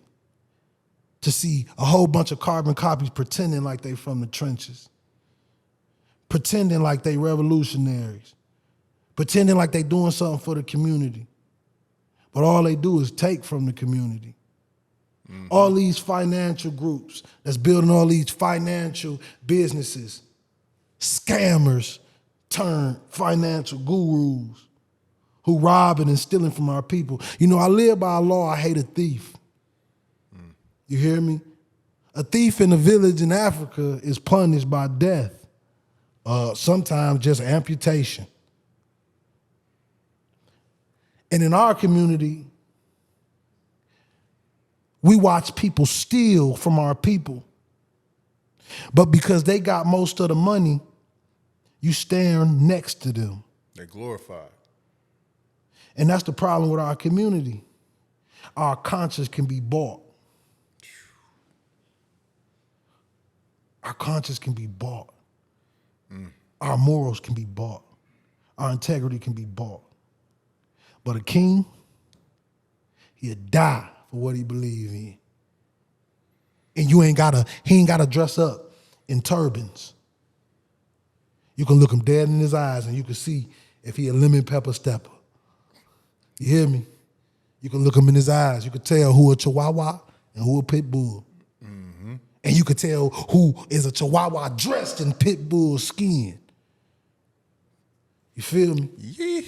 to see a whole bunch of carbon copies pretending like they from the trenches, pretending like they revolutionaries, pretending like they doing something for the community. But all they do is take from the community. Mm-hmm. All these financial groups that's building all these financial businesses, scammers turned financial gurus who robbing and stealing from our people. I live by a law, I hate a thief. You hear me? A thief in a village in Africa is punished by death, sometimes just amputation. And in our community, we watch people steal from our people. But because they got most of the money, you stand next to them. They're glorified. And that's the problem with our community. Our conscience can be bought. Our conscience can be bought. Our morals can be bought. Our integrity can be bought. But a king, he'll die for what he believes in. And he ain't gotta dress up in turbans. You can look him dead in his eyes and you can see if he a lemon pepper stepper. You hear me? You can look him in his eyes. You can tell who a chihuahua and who a pit bull. Mm-hmm. And you can tell who is a chihuahua dressed in pit bull skin. You feel me? Yeah.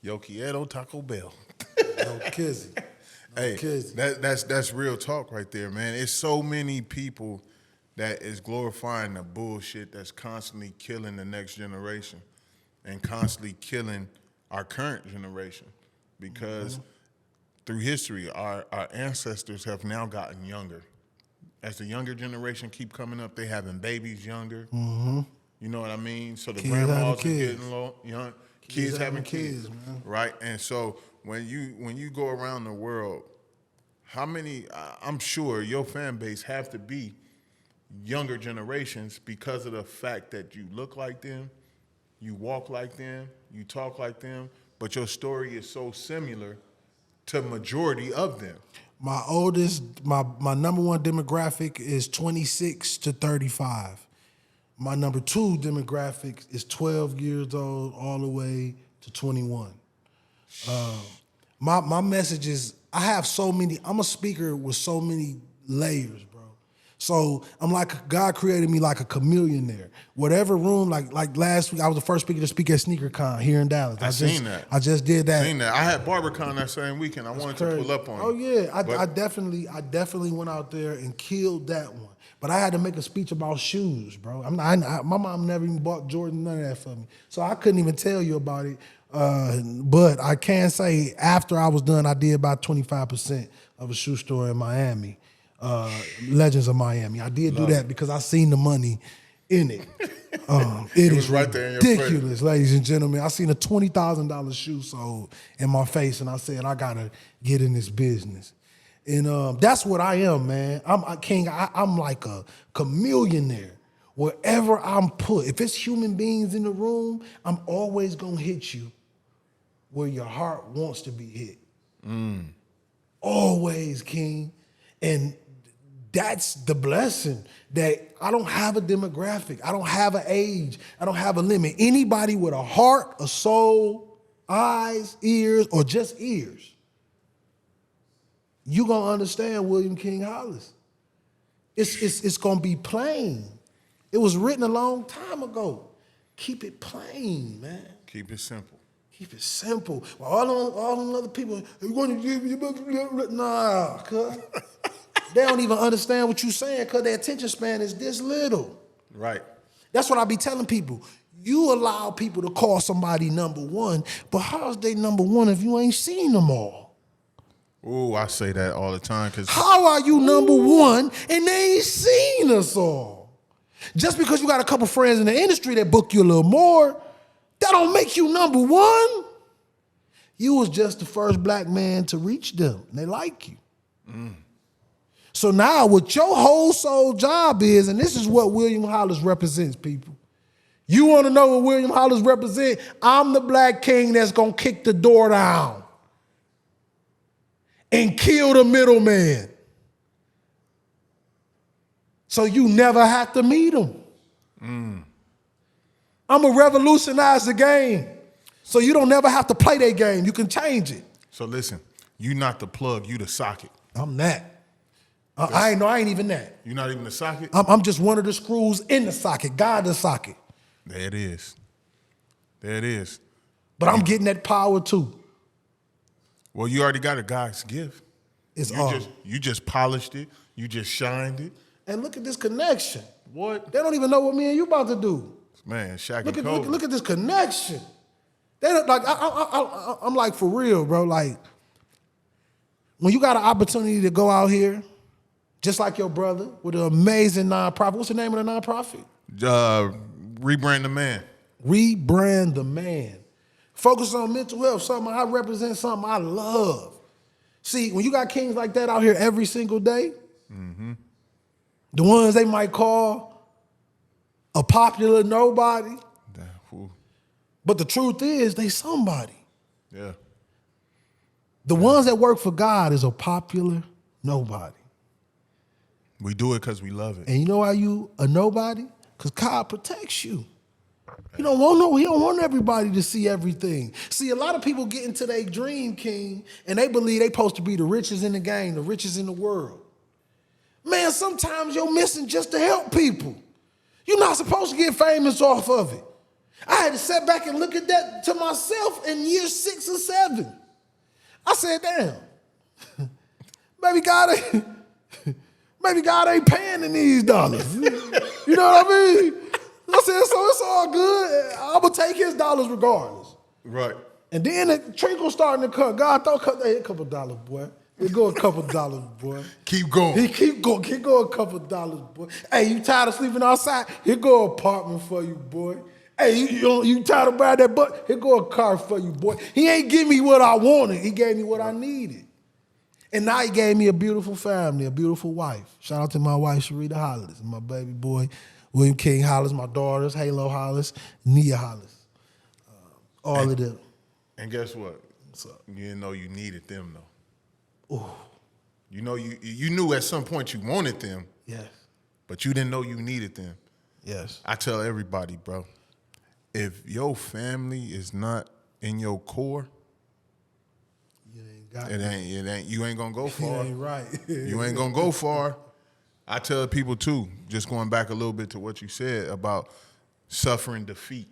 Yo quiero Taco Bell. No kizzy. Hey, that's real talk right there, man. It's so many people that is glorifying the bullshit that's constantly killing the next generation and constantly killing our current generation because through history, our ancestors have now gotten younger. As the younger generation keep coming up, they having babies younger. Mm-hmm. You know what I mean? So the grandmas are getting young. Kids having kids, man. Right? And so when you go around the world, how many? I'm sure your fan base have to be younger generations because of the fact that you look like them, you walk like them, you talk like them, but your story is so similar to majority of them. My number one demographic is 26 to 35. My number two demographic is 12 years old all the way to 21. My message is, I have so many, I'm a speaker with so many layers, bro. So I'm like, God created me like a chameleon there. Whatever room, like last week, I was the first speaker to speak at SneakerCon here in Dallas. I seen that. I just did that. Seen that. I had BarberCon that same weekend. I wanted to pull up on you. Oh yeah, I definitely went out there and killed that one. But I had to make a speech about shoes, bro. My mom never even bought Jordan, none of that for me. So I couldn't even tell you about it. But I can say after I was done, I did about 25% of a shoe store in Miami, Legends of Miami. I did do that because I seen the money in it. It is right there in your ridiculous, ladies and gentlemen. I seen a $20,000 shoe sold in my face, and I said, I gotta get in this business. And that's what I am, man. I'm a king. I'm like a chameleon there. Wherever I'm put, if it's human beings in the room, I'm always gonna hit you where your heart wants to be hit. Always, king. And that's the blessing, that I don't have a demographic. I don't have an age. I don't have a limit. Anybody with a heart, a soul, eyes, ears, or just ears, you gonna understand William King Hollis. It's gonna be plain. It was written a long time ago. Keep it plain, man. Keep it simple. Keep it simple. Well, all them other people, you want to give you, nah, cuz. They don't even understand what you're saying because their attention span is this little. Right. That's what I be telling people. You allow people to call somebody number one, but how's they number one if you ain't seen them all? Ooh, I say that all the time. How are you number one and they ain't seen us all? Just because you got a couple friends in the industry that book you a little more, that don't make you number one. You was just the first black man to reach them, and they like you. So now what your whole soul job is, and this is what William Hollis represents, people. You want to know what William Hollis represents? I'm the black king that's going to kick the door down and kill the middleman. So you never have to meet him. I'm going to revolutionize the game so you don't never have to play that game. You can change it. So listen, you not the plug, you the socket. I'm that. I ain't even that. You're not even the socket? I'm just one of the screws in the socket. God the socket. There it is. There it is. But I'm getting that power too. Well, you already got a God's gift. It's You just polished it. You just shined it. And look at this connection. What? They don't even know what me and you about to do. Man, Shaq Look and at Kobe. look at this connection. They don't, like I'm like, for real, bro. Like, when you got an opportunity to go out here, just like your brother, with an amazing nonprofit. What's the name of the nonprofit? Rebrand the Man. Rebrand the Man. Focus on mental health, something I represent, something I love. See, when you got kings like that out here every single day, the ones they might call a popular nobody, but the truth is they somebody. Yeah. The ones that work for God is a popular nobody. We do it because we love it. And you know why you a nobody? Because God protects you. He don't want everybody to see everything. See, a lot of people get into their dream, King, and they believe they supposed to be the richest in the game, the richest in the world. Man, sometimes you're missing just to help people. You're not supposed to get famous off of it. I had to sit back and look at that to myself in year 6 or 7. I said, damn, maybe God ain't paying in these dollars. You know what I mean? I said, so it's all good. I'm going to take his dollars regardless. Right. And then the trickle starting to come. God, throw a couple dollars, boy. Here go a couple dollars, boy. Keep going. He keep going. Here go a couple dollars, boy. Hey, you tired of sleeping outside? Here go an apartment for you, boy. Hey, you tired of buying that butt? Here go a car for you, boy. He ain't give me what I wanted. He gave me what I needed. And now he gave me a beautiful family, a beautiful wife. Shout out to my wife, Sharita Hollis, and my baby boy, William King Hollis, my daughters, Halo Hollis, Nia Hollis. All of them. And guess what? What's up? You didn't know you needed them, though. Ooh. You know, you knew at some point you wanted them. Yes. But you didn't know you needed them. Yes. I tell everybody, bro, if your family is not in your core, You ain't got it ain't you ain't gonna go far. You ain't right. You ain't gonna go far. I tell people too, just going back a little bit to what you said about suffering defeat.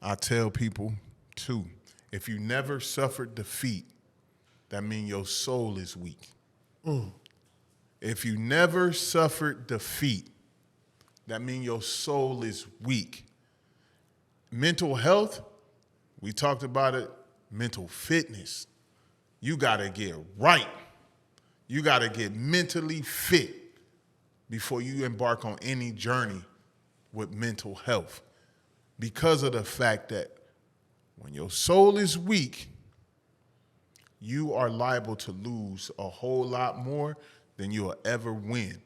I tell people too, if you never suffered defeat, that means your soul is weak. If you never suffered defeat, that means your soul is weak. Mental health, we talked about it, mental fitness. You gotta get right. You gotta get mentally fit before you embark on any journey with mental health. Because of the fact that when your soul is weak, you are liable to lose a whole lot more than you'll ever win,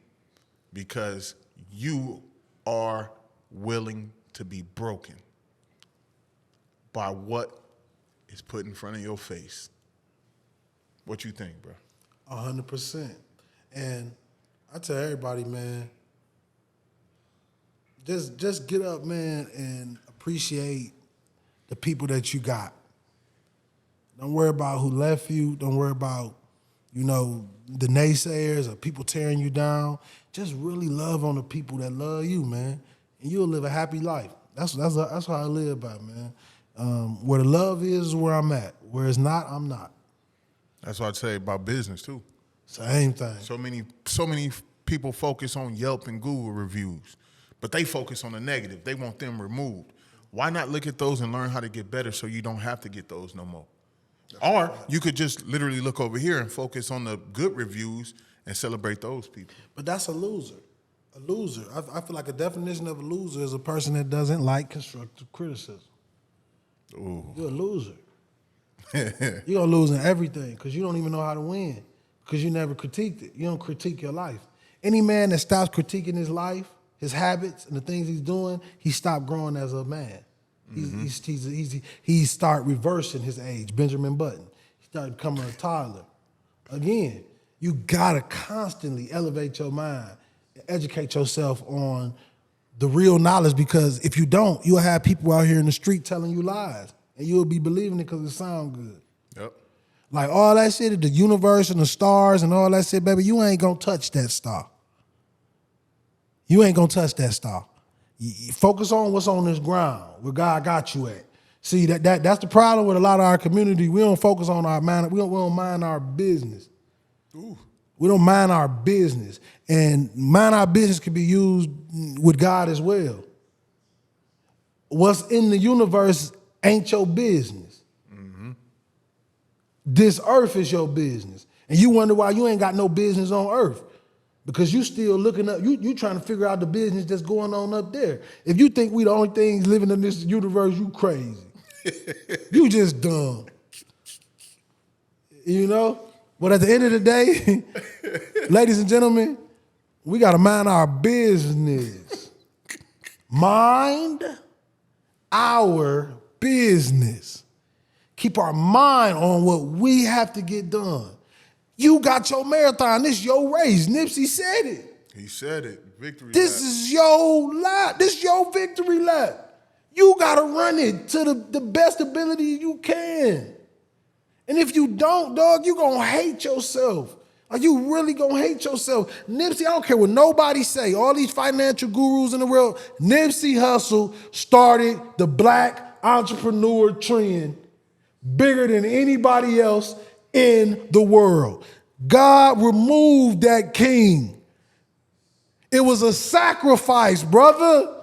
because you are willing to be broken by what is put in front of your face. What you think, bro? 100%. And I tell everybody, man, just get up, man, and appreciate the people that you got. Don't worry about who left you. Don't worry about, the naysayers or people tearing you down. Just really love on the people that love you, man, and you'll live a happy life. That's how I live by, man. Where the love is where I'm at. Where it's not, I'm not. That's what I say about business too. Same thing. So many people focus on Yelp and Google reviews, but they focus on the negative. They want them removed. Why not look at those and learn how to get better so you don't have to get those no more? Or you could just literally look over here and focus on the good reviews and celebrate those people. But that's a loser. A loser. I feel like a definition of a loser is a person that doesn't like constructive criticism. Ooh. You're a loser. You're gonna lose in everything because you don't even know how to win because you never critiqued it. You don't critique your life. Any man that stops critiquing his life, his habits, and the things he's doing, he stopped growing as a man. He start reversing his age. Benjamin Button. He started becoming a toddler. Again, you gotta constantly elevate your mind and educate yourself on the real knowledge because if you don't, you'll have people out here in the street telling you lies and you'll be believing it because it sounds good. Yep. Like all that shit, the universe and the stars and all that shit, baby, you ain't gonna touch that star. You ain't gonna touch that star. You focus on what's on this ground, where God got you at. See, that's the problem with a lot of our community. We don't focus on our mind. We don't mind our business. Ooh. We don't mind our business. And mind our business can be used with God as well. What's in the universe ain't your business. Mm-hmm. This earth is your business. And you wonder why you ain't got no business on earth. Because you still looking up, you trying to figure out the business that's going on up there. If you think we the only things living in this universe, you crazy. You just dumb. You know? But at the end of the day, ladies and gentlemen, we got to mind our business. Mind our business. Keep our mind on what we have to get done. You got your marathon. This your race. Nipsey said it. He said it. Victory This lap. is your lap. This is your victory lap. You got to run it to the best ability you can. And if you don't, dog, you going to hate yourself. Are you really going to hate yourself? Nipsey, I don't care what nobody say. All these financial gurus in the world, Nipsey Hussle started the black entrepreneur trend bigger than anybody else in the world. God removed that king. It was a sacrifice, brother.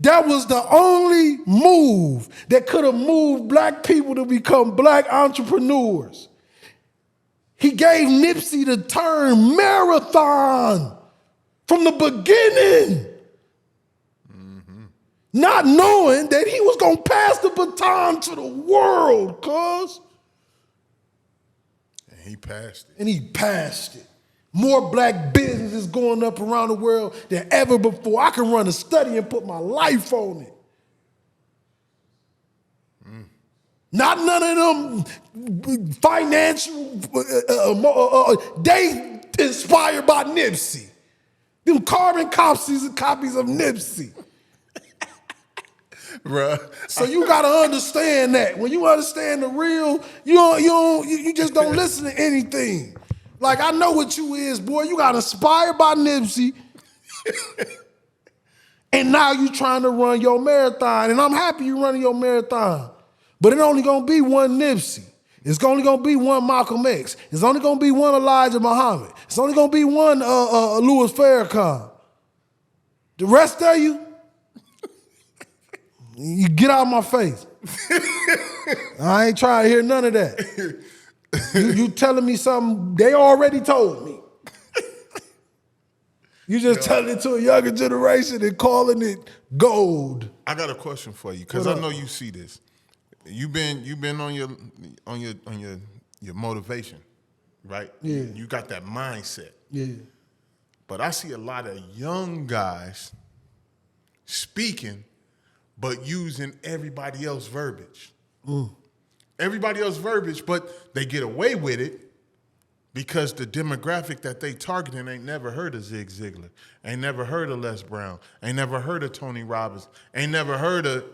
That was the only move that could have moved black people to become black entrepreneurs. He gave Nipsey the term marathon from the beginning. Not knowing that he was going to pass the baton to the world, cuz. And he passed it. And he passed it. More black businesses going up around the world than ever before. I can run a study and put my life on it. Not none of them financial, they inspired by Nipsey. Them carbon copies of Nipsey. Bruh. So you gotta understand that. When you understand the real, you just don't listen to anything. Like, I know what you is, boy. You got inspired by Nipsey. And now you trying to run your marathon. And I'm happy you running your marathon. But it only gonna be one Nipsey. It's only gonna be one Malcolm X. It's only gonna be one Elijah Muhammad. It's only gonna be one Louis Farrakhan. The rest of you get out of my face. I ain't trying to hear none of that. You telling me something they already told me. You just telling it to a younger generation and calling it gold. I got a question for you because I know you see this. You've been on your motivation, right? Yeah. You got that mindset. Yeah. But I see a lot of young guys speaking, but using everybody else's verbiage. Everybody else's verbiage, but they get away with it because the demographic that they targeting ain't never heard of Zig Ziglar, ain't never heard of Les Brown, ain't never heard of Tony Robbins, ain't never heard of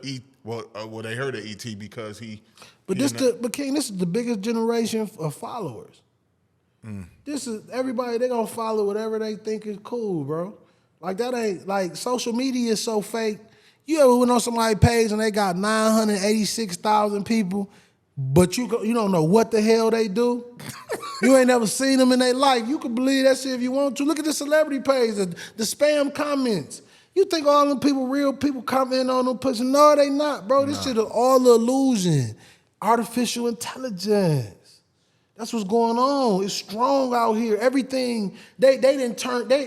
well, they heard of E.T. because he. But King, this is the biggest generation of followers. This is everybody. They gonna follow whatever they think is cool, bro. Like that ain't like social media is so fake. You ever went on somebody's page and they got 986,000 people, but you don't know what the hell they do? You ain't never seen them in their life. You can believe that shit if you want to. Look at the celebrity page, the spam comments. You think all them people, real people commenting on them pushing? No, they not, bro. This shit is all illusion. Artificial intelligence. That's what's going on. It's strong out here. Everything they didn't turn they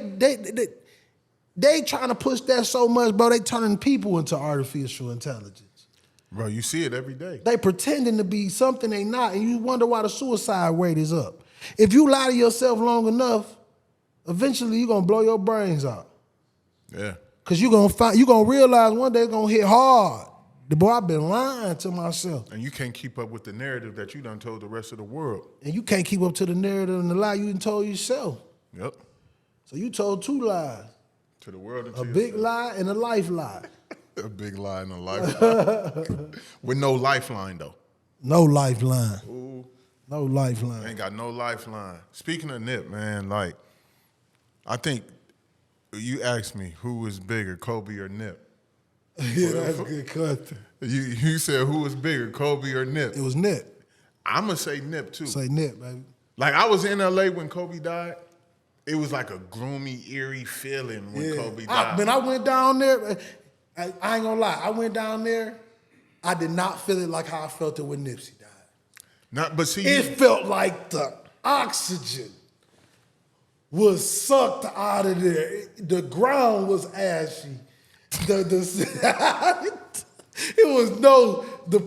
trying to push that so much, bro. They turning people into artificial intelligence. Bro, you see it every day. They pretending to be something they not, and you wonder why the suicide rate is up. If you lie to yourself long enough, eventually you're gonna blow your brains out. Yeah. Cause you're gonna realize one day it's gonna hit hard. The boy, I've been lying to myself. And you can't keep up with the narrative that you done told the rest of the world. And you can't keep up to the narrative and the lie you done told yourself. Yep. So you told 2 lies. To the world and a big lie and a life lie. A big lie and a lifeline. With no lifeline, though. No lifeline. Ooh. No lifeline. Ain't got no lifeline. Speaking of Nip, man, like, I think you asked me who was bigger, Kobe or Nip. Yeah, that's a good question. You said who was bigger, Kobe or Nip? It was Nip. I'm going to say Nip, too. Say Nip, baby. Like, I was in L.A. when Kobe died. It was like a gloomy, eerie feeling when Kobe died. I went down there. I ain't gonna lie. I went down there. I did not feel it like how I felt it when Nipsey died. But see, it felt like the oxygen was sucked out of there. The ground was ashy. The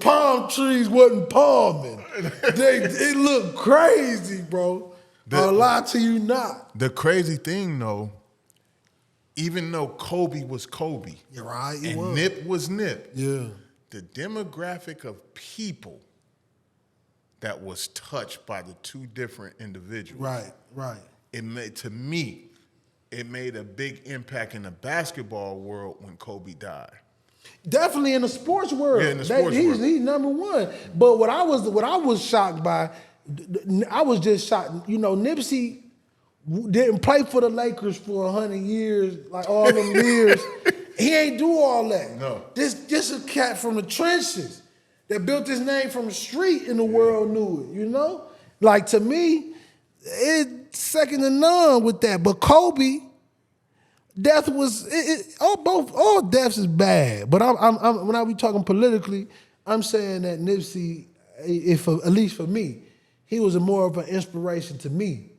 palm trees wasn't palming. It looked crazy, bro. I'll lie to you not. The crazy thing, though, even though Kobe was Kobe, you're right, and Nip was Nip, yeah, the demographic of people that was touched by the 2 different individuals, right. It made a big impact in the basketball world when Kobe died. Definitely in the sports world. Yeah, in the sports world. He's number one. But what I was shocked by, I was just shocked. You know, Nipsey didn't play for the Lakers for 100 years, like all them years. He ain't do all that. No. This a cat from the trenches that built his name from the street and the world knew it, you know? Like, to me, it's second to none with that. But Kobe, death was, all deaths is bad. But when I be talking politically, I'm saying that Nipsey, at least for me, he was more of an inspiration to me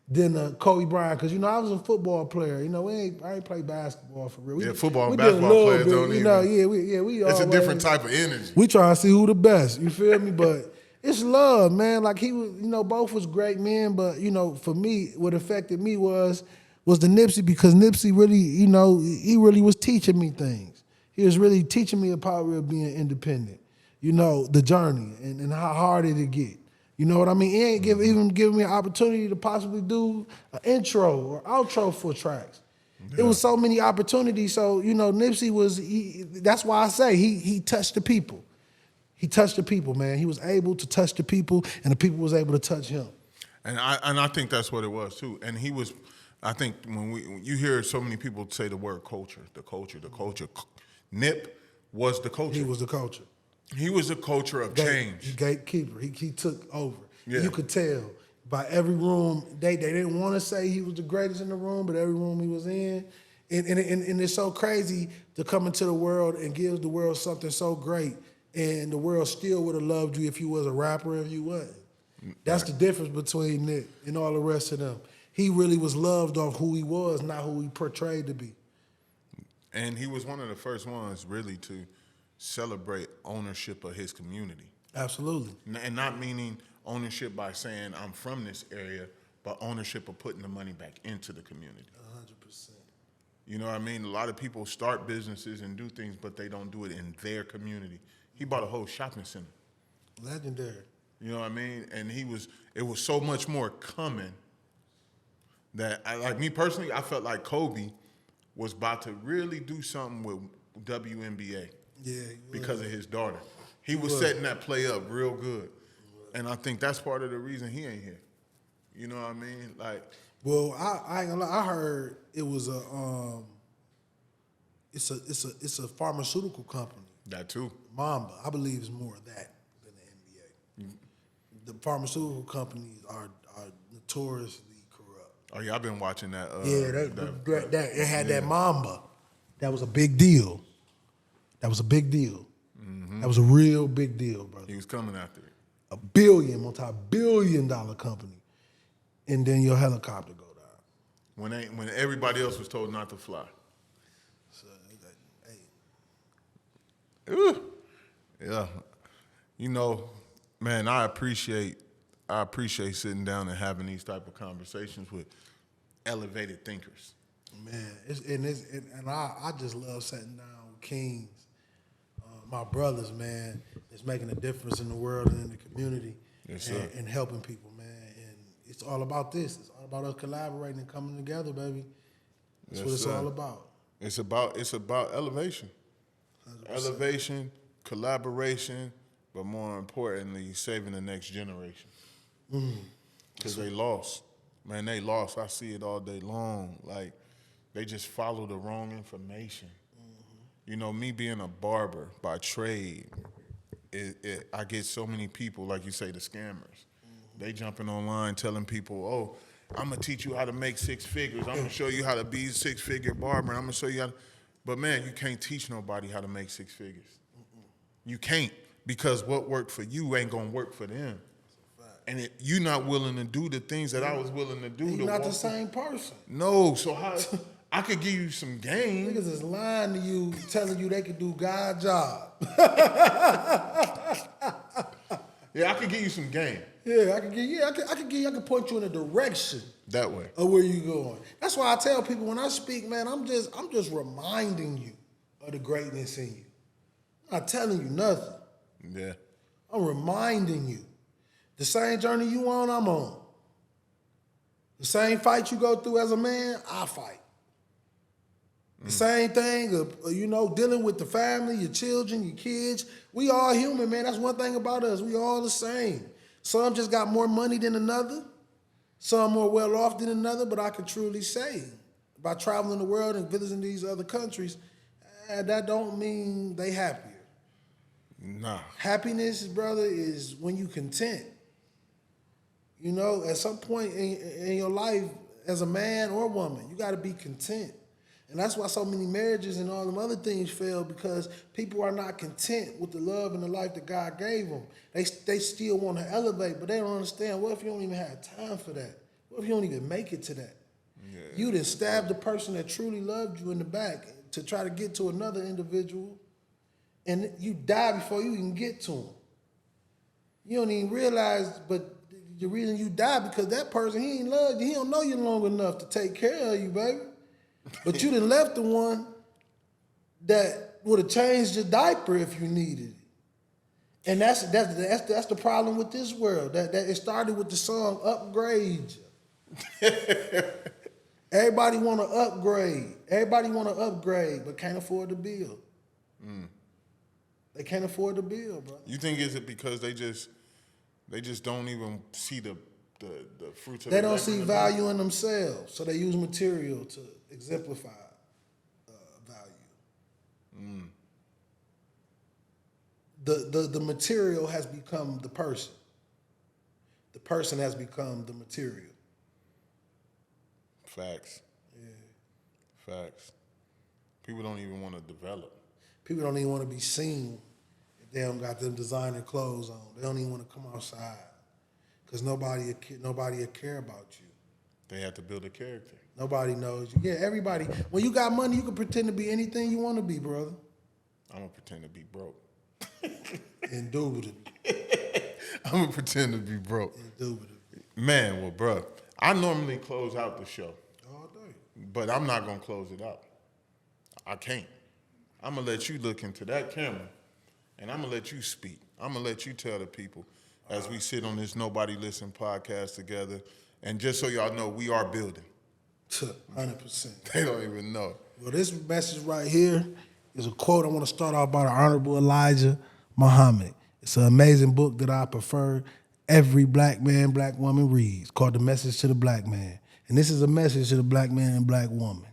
than Kobe Bryant. Because, you know, I was a football player. You know, I ain't play basketball for real. Football and basketball players don't even. We it's a different type of energy. We try to see who the best, you feel me? But it's love, man. Like, he was, you know, both was great men. But, you know, for me, what affected me was the Nipsey, because Nipsey really, you know, he really was teaching me things. He was really teaching me the power of being independent. You know, the journey and how hard it get. You know what I mean? He ain't even giving me an opportunity to possibly do an intro or outro for tracks. Yeah. It was so many opportunities. So, you know, Nipsey that's why I say he touched the people. He touched the people, man. He was able to touch the people, and the people was able to touch him. And I think that's what it was too. And he was, I think when you hear so many people say the word culture, the culture. Nip was the culture. He was the culture. He was a culture of change. Gatekeeper. He took over. Yeah. You could tell by every room. They didn't want to say he was the greatest in the room, but every room he was in. And it's so crazy to come into the world and give the world something so great, and the world still would have loved you if you was a rapper and you wasn't. That's the difference between Nick and all the rest of them. He really was loved off who he was, not who he portrayed to be. And he was one of the first ones really to celebrate ownership of his community. Absolutely. And not meaning ownership by saying I'm from this area, but ownership of putting the money back into the community. 100%. You know what I mean? A lot of people start businesses and do things, but they don't do it in their community. He bought a whole shopping center. Legendary. You know what I mean? And it was so much more coming that, like me personally, I felt like Kobe was about to really do something with WNBA. Yeah. Because of his daughter. He was setting that play up real good. And I think that's part of the reason he ain't here. You know what I mean? Like, well, I ain't gonna lie, I heard it was it's a pharmaceutical company. That too. Mamba. I believe it's more of that than the NBA. The pharmaceutical companies are notoriously corrupt. Oh yeah, I've been watching that. It had that Mamba. That was a big deal. That was a big deal. Mm-hmm. That was a real big deal, brother. He was coming after it. multi-billion-dollar company, and then your helicopter go down. When everybody else was told not to fly. So, hey, Ooh. Yeah. You know, man, I appreciate sitting down and having these type of conversations with elevated thinkers. man, I just love sitting down with kings, my brothers, man. It's making a difference in the world and in the community, Yes, sir. and helping people, man. And it's all about this. It's all about us collaborating and coming together, baby. That's Yes, what it's sir. all about. It's about elevation. 100%. Elevation, collaboration, but more importantly, saving the next generation. Because they lost. Man, they lost. I see it all day long. Like, they just follow the wrong information. You know, me being a barber by trade, I get so many people, like you say, the scammers. They jumping online telling people, oh, I'm going to teach you how to make six figures. I'm going to show you how to be a six-figure barber. I'm going to show you how to... But, man, you can't teach nobody how to make six figures. You can't, because what worked for you ain't going to work for them. And you're not willing to do the things that I was willing to do. You're not the same person. No, so how... I could give you some game. Niggas is lying to you, telling you they could do God's job. Yeah, I could give you some game. Yeah, I could point you in a direction That way. of where you going. That's why I tell people when I speak, man, I'm just reminding you of the greatness in you. I'm not telling you nothing. Yeah. I'm reminding you. The same journey you on, I'm on. The same fight you go through as a man, I fight. The same thing, dealing with the family, your children, your kids. We all human, man. That's one thing about us. We all the same. Some just got more money than another. Some more well off than another. But I can truly say, by traveling the world and visiting these other countries, that don't mean they happier. Nah. Happiness, brother, is when you content. You know, at some point in your life, as a man or woman, you got to be content. And that's why so many marriages and all them other things fail, because people are not content with the love and the life that God gave them. They still want to elevate, but they don't understand, what if you don't even have time for that? What if you don't even make it to that? Yeah. You done stabbed the person that truly loved you in the back to try to get to another individual, and you die before you even get to him. You don't even realize, but the reason you die because that person, he ain't loved you. He don't know you long enough to take care of you, baby. But you done left the one that would have changed your diaper if you needed it. And that's the problem with this world. That it started with the song Upgrade You. Everybody want to upgrade. Everybody want to upgrade, but can't afford the bill. They can't afford the bill, bro. You think is it because they just don't even see the fruits of They don't see value in themselves, so they use material to exemplify value. The material has become the person. The person has become the material. Facts. Yeah. Facts. People don't even want to develop. People don't even want to be seen if they don't got them designer clothes on. They don't even want to come outside because nobody will care about you. They have to build a character. Nobody knows you. Yeah, everybody. When you got money, you can pretend to be anything you want to be, brother. I'm going to pretend to be broke. Indubitably. I'm going to pretend to be broke. Indubitably. Man, well, bro, I normally close out the show. All day. But I'm not going to close it out. I can't. I'm going to let you look into that camera, and I'm going to let you speak. I'm going to let you tell the people as we sit on this Nobody Listen podcast together. And just so y'all know, we are building. 100%. They don't even know. Well, this message right here is a quote I want to start off by the Honorable Elijah Muhammad. It's an amazing book that I prefer every black man, black woman reads, called The Message to the Black Man. And this is a message to the black man and black woman.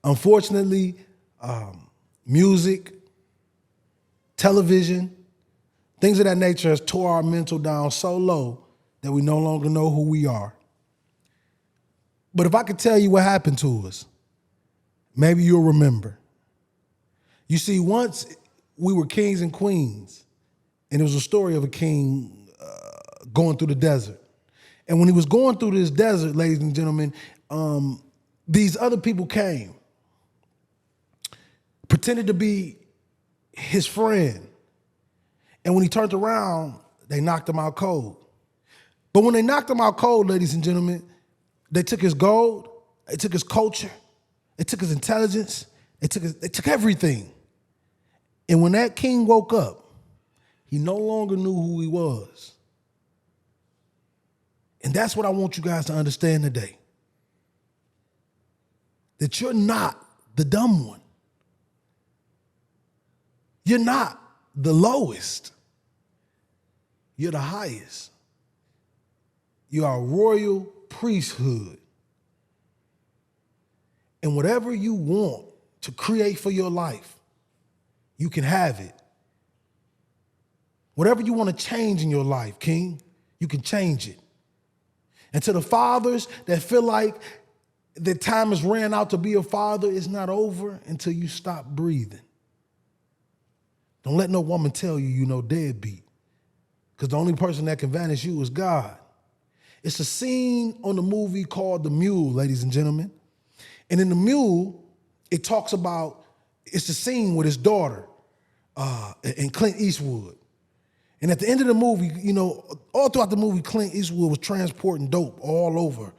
Unfortunately, music, television, things of that nature has tore our mental down so low that we no longer know who we are. But if I could tell you what happened to us, maybe you'll remember. You see, once we were kings and queens, and it was a story of a king going through the desert. And when he was going through this desert, ladies and gentlemen, these other people came, pretended to be his friend. And when he turned around, they knocked him out cold. But when they knocked him out cold, ladies and gentlemen, they took his gold, they took his culture, they took his intelligence, they took everything. And when that king woke up, he no longer knew who he was. And that's what I want you guys to understand today. That you're not the dumb one. You're not the lowest. You're the highest. You are a royal priesthood. And whatever you want to create for your life, you can have it. Whatever you want to change in your life, King, you can change it. And to the fathers that feel like the time has ran out to be a father, it's not over until you stop breathing. Don't let no woman tell you you're no deadbeat, because the only person that can vanish you is God. It's a scene on the movie called The Mule, ladies and gentlemen. And in The Mule, it talks about, it's the scene with his daughter and Clint Eastwood. And at the end of the movie, you know, all throughout the movie, Clint Eastwood was transporting dope all over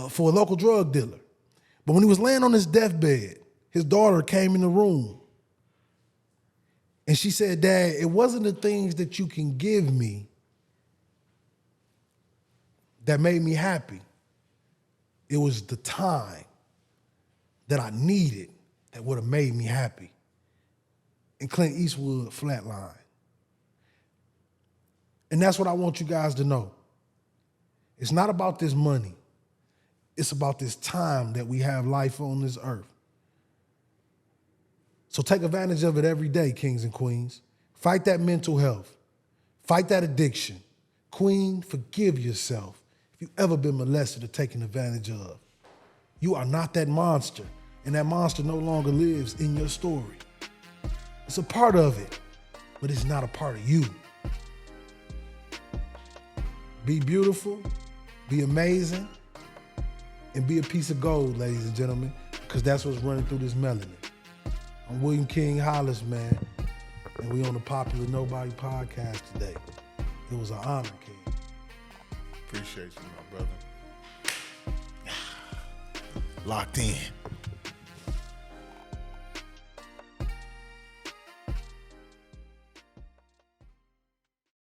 for a local drug dealer. But when he was laying on his deathbed, his daughter came in the room. And she said, Dad, it wasn't the things that you can give me that made me happy. It was the time that I needed that would have made me happy. And Clint Eastwood flatlined. And that's what I want you guys to know. It's not about this money. It's about this time that we have life on this earth. So take advantage of it every day, kings and queens. Fight that mental health. Fight that addiction. Queen, forgive yourself if you've ever been molested or taken advantage of. You are not that monster, and that monster no longer lives in your story. It's a part of it, but it's not a part of you. Be beautiful, be amazing, and be a piece of gold, ladies and gentlemen, because that's what's running through this melanin. I'm William King Hollis, man, and we on the Popular Nobody podcast today. It was an honor, King. Appreciate you, my brother. Locked in.